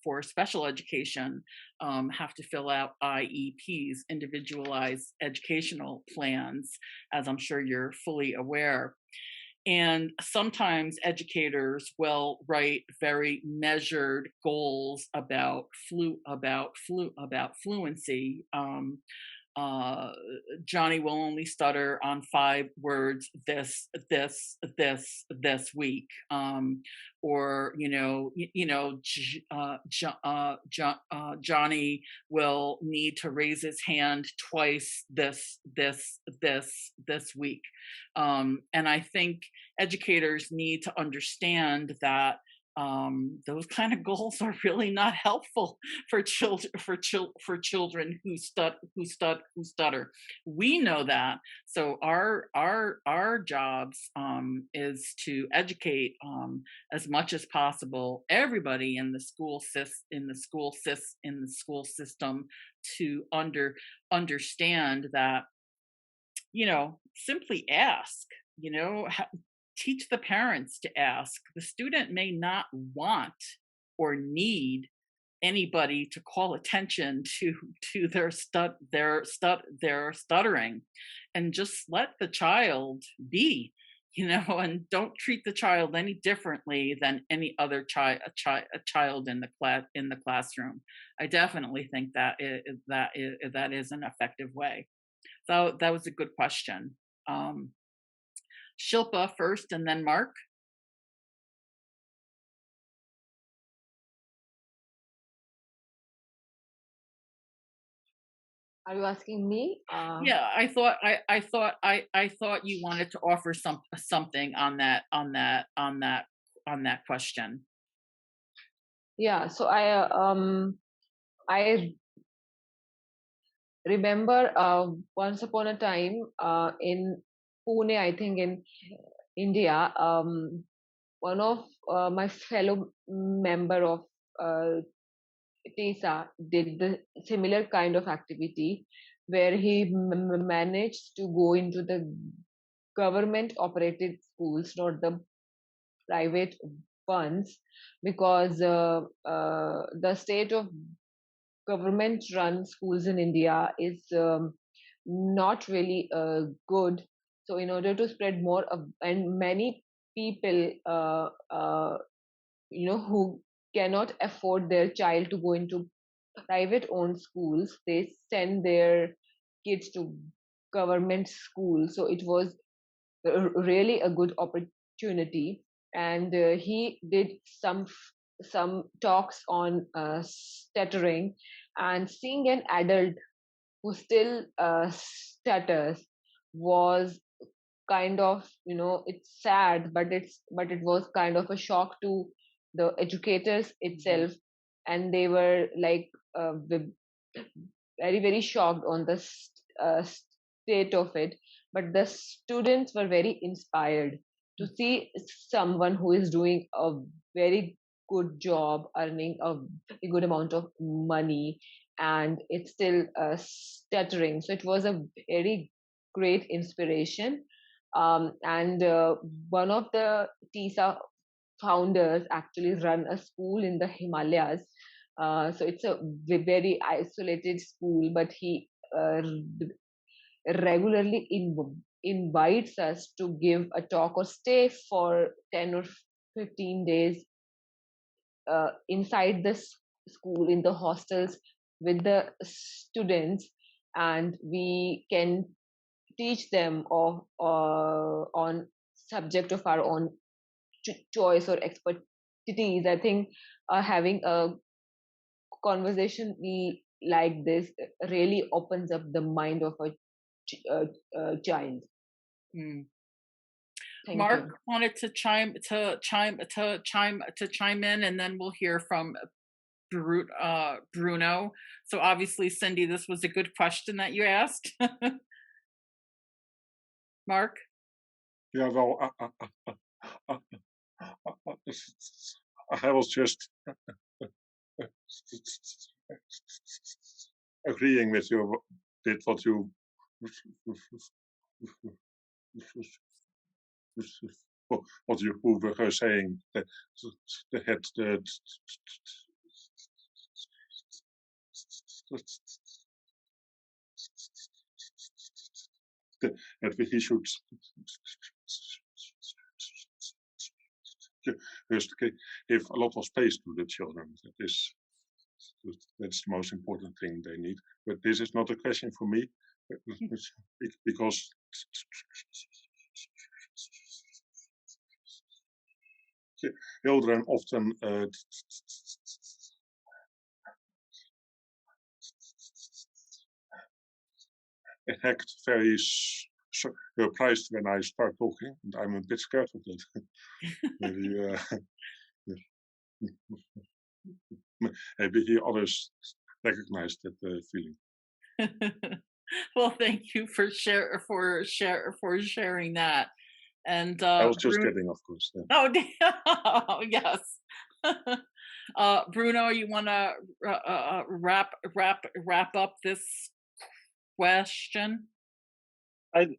for special education have to fill out IEPs, individualized educational plans, as I'm sure you're fully aware. And sometimes educators will write very measured goals about fluency. Johnny will only stutter on 5 words this week, or Johnny will need to raise his hand twice this week, and I think educators need to understand that those kind of goals are really not helpful for children who stutter. We know that, so our jobs is to educate as much as possible everybody in the school system to understand that, simply ask, teach the parents to ask. The student may not want or need anybody to call attention to their stuttering, and just let the child be, and don't treat the child any differently than any other child in the classroom. I definitely think that is an effective way. So that was a good question. Shilpa first, and then Mark. Are you asking me? Yeah, I thought you wanted to offer something on that question. Yeah. So I remember once upon a time in Pune, I think in India, one of my fellow member of TESA did the similar kind of activity, where he managed to go into the government operated schools, not the private ones, because the state of government run schools in India is not really good. So in order to spread more and many people who cannot afford their child to go into private owned schools, they send their kids to government schools. So it was really a good opportunity. And he did some talks on stuttering, and seeing an adult who still stutters was kind of, it's sad, but it was kind of a shock to the educators itself. And they were like very very shocked on the state of it. But the students were very inspired to see someone who is doing a very good job, earning a good amount of money, and it's still stuttering. So it was a very great inspiration. And one of the TISA founders actually run a school in the Himalayas. So it's a very isolated school, but he regularly invites us to give a talk or stay for 10 or 15 days inside the school, in the hostels with the students, and we can teach them on subject of our own choice or expertise. I think having a conversation like this really opens up the mind of a child. Mm. Thank Mark you. wanted to chime in, and then we'll hear from Bruno. So obviously, Cindy, this was a good question that you asked. Mark? Yeah, well, I was just agreeing with you with what you were saying, that he should just give a lot of space to the children. That's the most important thing they need. But this is not a question for me, because children often act very surprised when I start talking, and I'm a bit scared of that. Maybe, maybe others recognize that feeling. Well, thank you for sharing that. And I was just kidding, of course. Yeah. Oh, yes. Bruno, you want to wrap up this question? I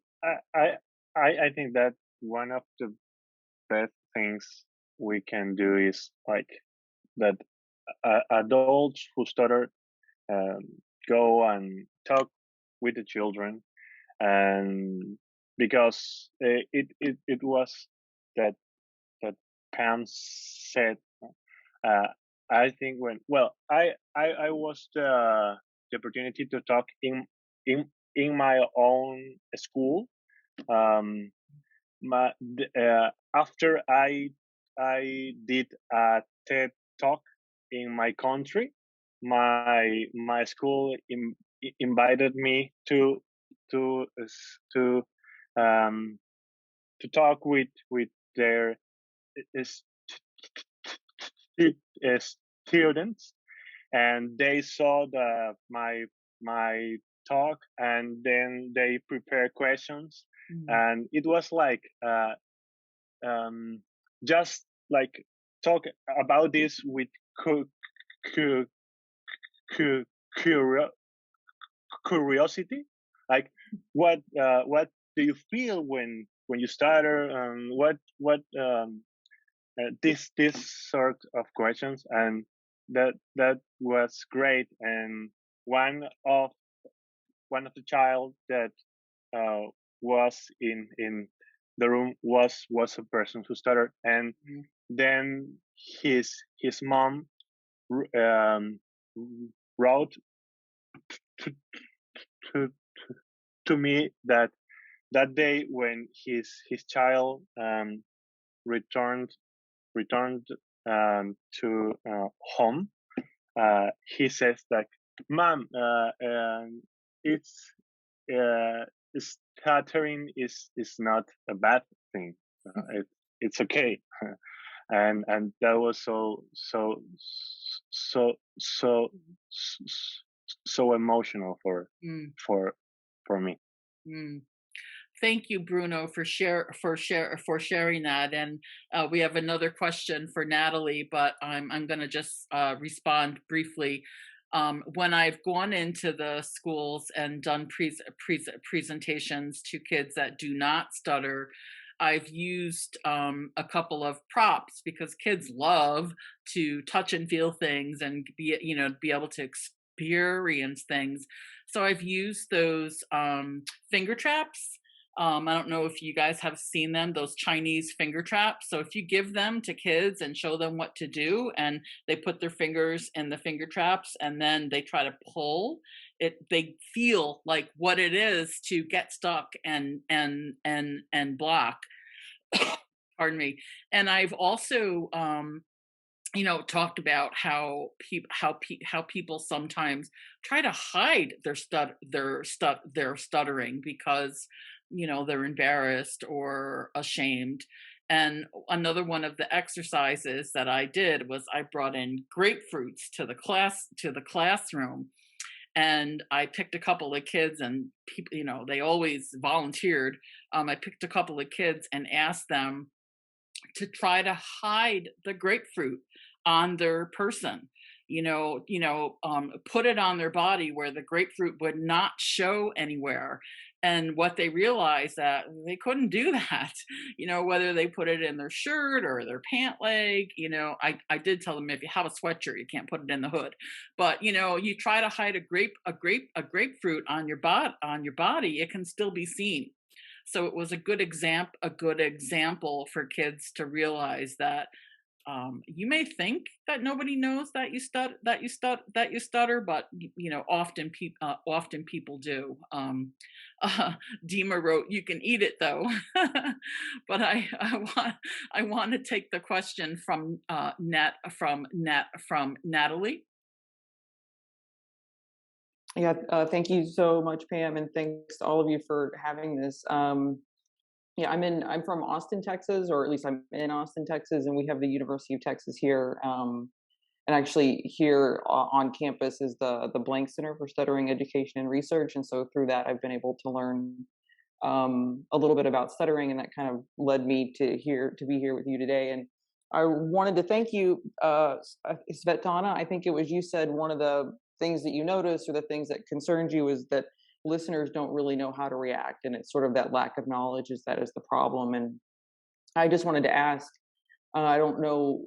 think that one of the best things we can do is like that adults who stutter go and talk with the children, and because it was that Pam said, I think when I was the opportunity to talk in my own school. After I did a TED talk in my country, my school invited me to talk with their students, and they saw my talk, and then they prepare questions, and it was like just like talk about this with curiosity, like what do you feel when you stutter, what this sort of questions, and that was great. And one of the child that was in the room was a person who stuttered, and then his mom wrote to, to to me that day when his child returned to home, he says like, "Mom, it's stuttering is not a bad thing. It's okay." And that was so emotional for me. Mm. Thank you, Bruno, for sharing that. And we have another question for Natalie, but I'm going to just respond briefly. When I've gone into the schools and done presentations to kids that do not stutter, I've used a couple of props because kids love to touch and feel things and be able to experience things. So I've used those finger traps. I don't know if you guys have seen them, those Chinese finger traps. So if you give them to kids and show them what to do, and they put their fingers in the finger traps and then they try to pull it, they feel like what it is to get stuck and block. Pardon me. And I've also talked about how people sometimes try to hide their stuttering because they're embarrassed or ashamed. And another one of the exercises that I did was I brought in grapefruits to the classroom, and I picked a couple of kids, and people, they always volunteered. I picked a couple of kids and asked them to try to hide the grapefruit on their person, put it on their body where the grapefruit would not show anywhere. And what they realized that they couldn't do that, whether they put it in their shirt or their pant leg. I did tell them, if you have a sweatshirt, you can't put it in the hood, but you try to hide a grapefruit on your body, it can still be seen. So it was a good example for kids to realize that you may think that nobody knows that you stutter, but often people do. Dima wrote, "You can eat it though," but I want to take the question from Natalie. Yeah, thank you so much, Pam, and thanks to all of you for having this. Yeah, I'm from Austin, Texas, or at least I'm in Austin, Texas, and we have the University of Texas here. And actually here on campus is the Blank Center for Stuttering Education and Research. And so through that, I've been able to learn a little bit about stuttering, and that kind of led me to be here with you today. And I wanted to thank you, Svetlana. I think it was you said one of the things that you noticed, or the things that concerned you, is that listeners don't really know how to react, and it's sort of that lack of knowledge is the problem. And I just wanted to ask, I don't know,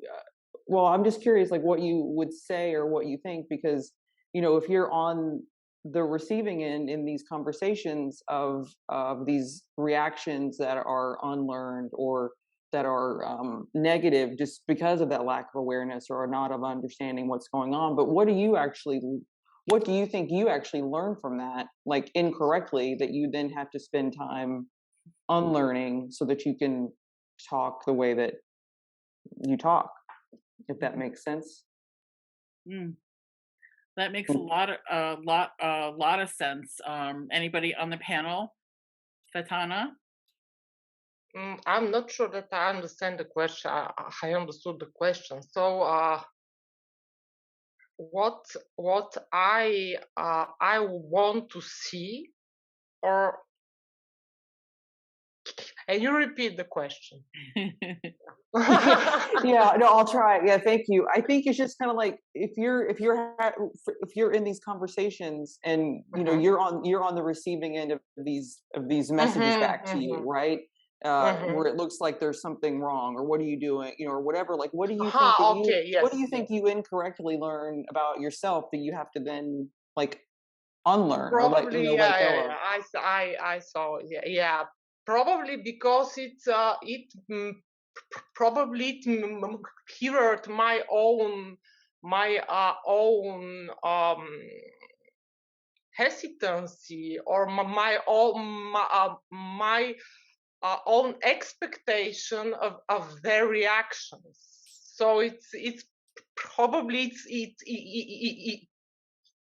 well, I'm just curious, like, what you would say or what you think, because if you're on the receiving end in these conversations of these reactions that are unlearned or that are negative just because of that lack of awareness or not of understanding what's going on, but what do you think you actually learn from that, like incorrectly, that you then have to spend time unlearning so that you can talk the way that you talk, if that makes sense? That makes a lot of sense. Anybody on the panel? Fatana? I'm not sure that I understand the question. I understood the question. So what I want to see, or can you repeat the question? Yeah, no, I'll try. Yeah, thank you. I think it's just kind of like if you're in these conversations and you're on the receiving end of these messages back to you, right? Where it looks like there's something wrong, or what are you doing, or whatever. Like, what do you think? What do you think you incorrectly learn about yourself that you have to then like unlearn or Probably, let go yeah, of? I saw, yeah. Probably because probably it mirrored my own hesitancy or my own expectation of their reactions. So it's probably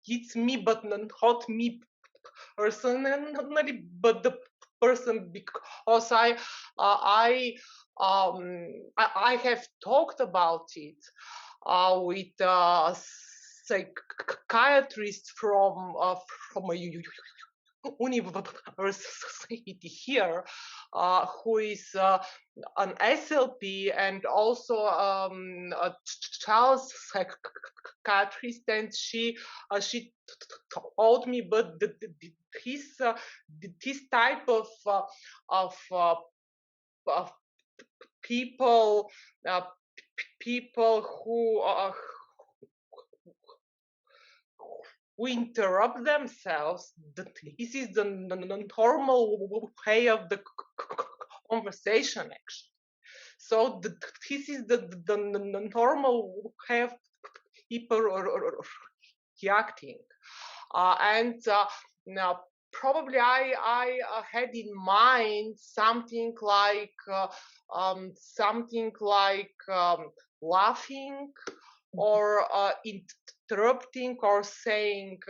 it's me, but not me personally, but the person, because I have talked about it with psychiatrists from a university here, who is an SLP and also a child psychiatrist, and she told me, but this type of people who interrupt themselves, this is the normal way of the conversation, actually. So this is the normal way of people reacting. And now probably I had in mind something like laughing or interrupting or saying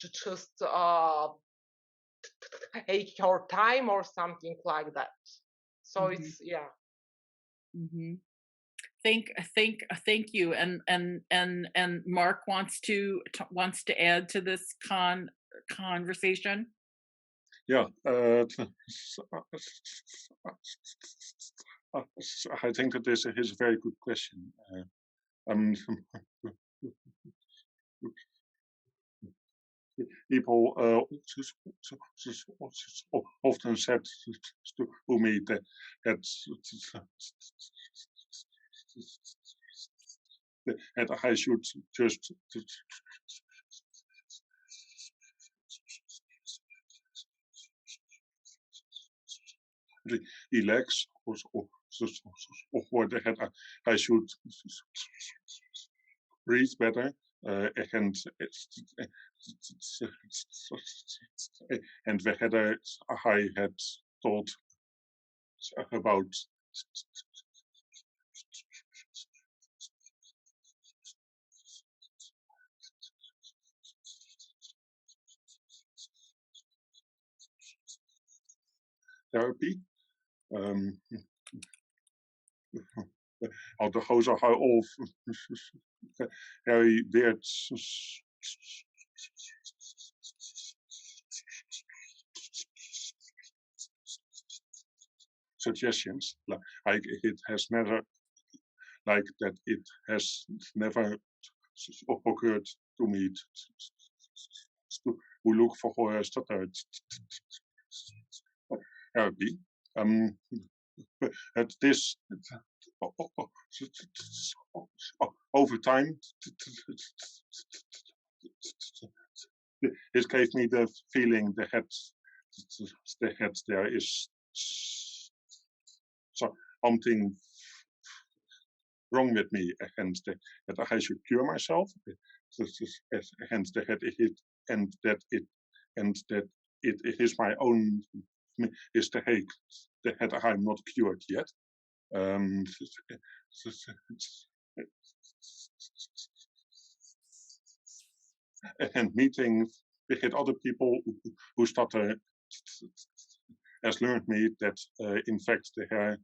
just take your time or something like that. So Mm-hmm. it's, yeah. Mm-hmm. Thank you. And Mark wants to add to this conversation. Yeah, I think that this is a very good question. People often said to me that I should just relax, or that I should breathe better, and I had thought about therapy. Al de gozer hou of Harry deed suggestions like it has never occurred to me to look for stutter therapy. This over time, it gave me the feeling there is something wrong with me, and that I should cure myself, and that it is my own mistake that I'm not cured yet. And meeting with other people who stutter has learned me that in fact there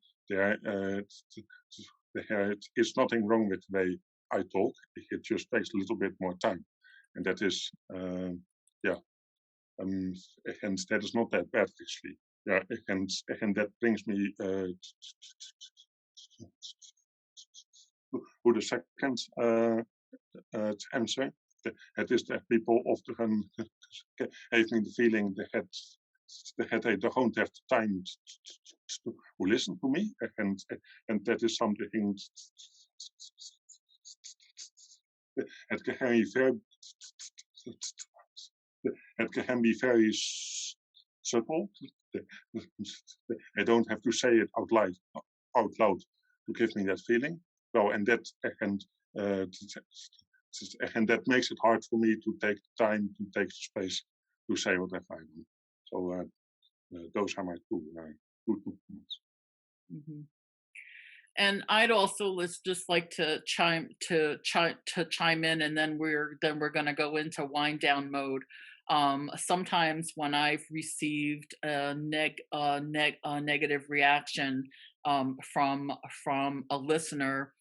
is nothing wrong with the way I talk. It just takes a little bit more time, and that is and that is not that bad actually. Yeah, and that brings me to the second answer. It is that people often have me the feeling they don't have the time to listen to me, and that is something het gegeven it can be very subtle. I don't have to say it out loud to give me that feeling. Well, and that makes it hard for me to take time, to take space to say whatever I want. So those are my two points. Mm-hmm. And I'd also just like to chime in, and then we're going to go into wind down mode. Sometimes when I've received a negative reaction from a listener,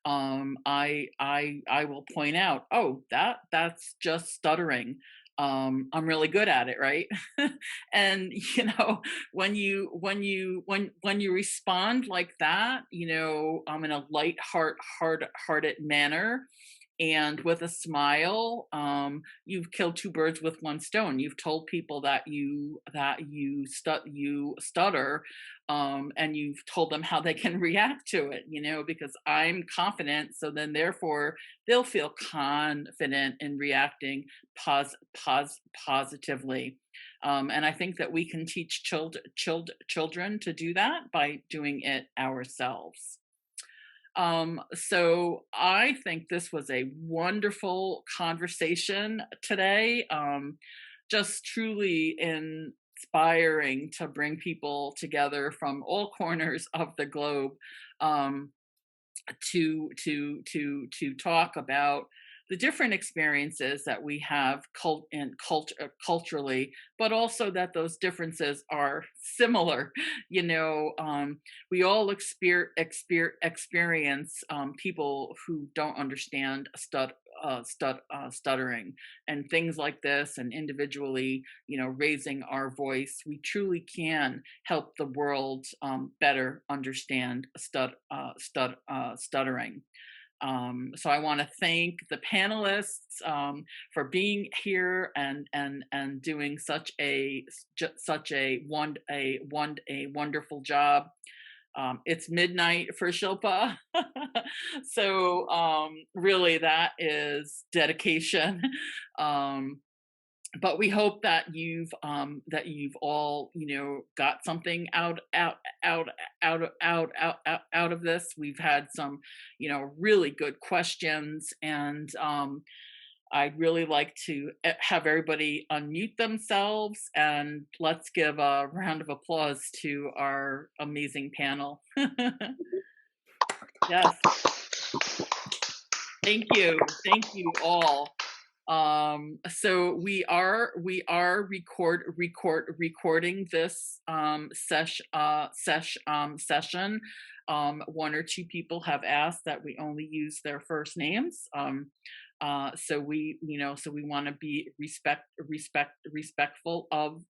I will point out, oh, that's just stuttering. I'm really good at it, right? And when you respond like that, in a hearted manner and with a smile, you've killed two birds with one stone. You've told people that you stutter, and you've told them how they can react to it, because I'm confident. So then therefore they'll feel confident in reacting positively. And I think that we can teach children to do that by doing it ourselves. So I think this was a wonderful conversation today. Just truly inspiring to bring people together from all corners of the globe, to talk about the different experiences that we have culturally, but also that those differences are similar. We all experience people who don't understand stuttering and things like this, and individually, raising our voice, we truly can help the world better understand stuttering. So I want to thank the panelists for being here and doing such a wonderful job. It's midnight for Shilpa, so really that is dedication. But we hope that you've all got something out of this. We've had some really good questions, and I'd really like to have everybody unmute themselves, and let's give a round of applause to our amazing panel. Yes, thank you all. So we are recording this session. One or two people have asked that we only use their first names. So we want to be respectful of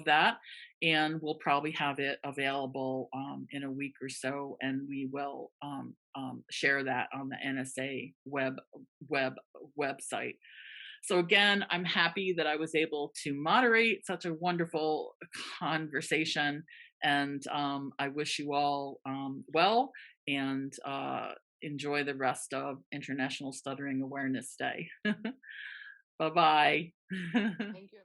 that, and we'll probably have it available in a week or so, and we will share that on the NSA website. So again, I'm happy that I was able to moderate such a wonderful conversation, and I wish you all well, and enjoy the rest of International Stuttering Awareness Day. Bye-bye. Thank you.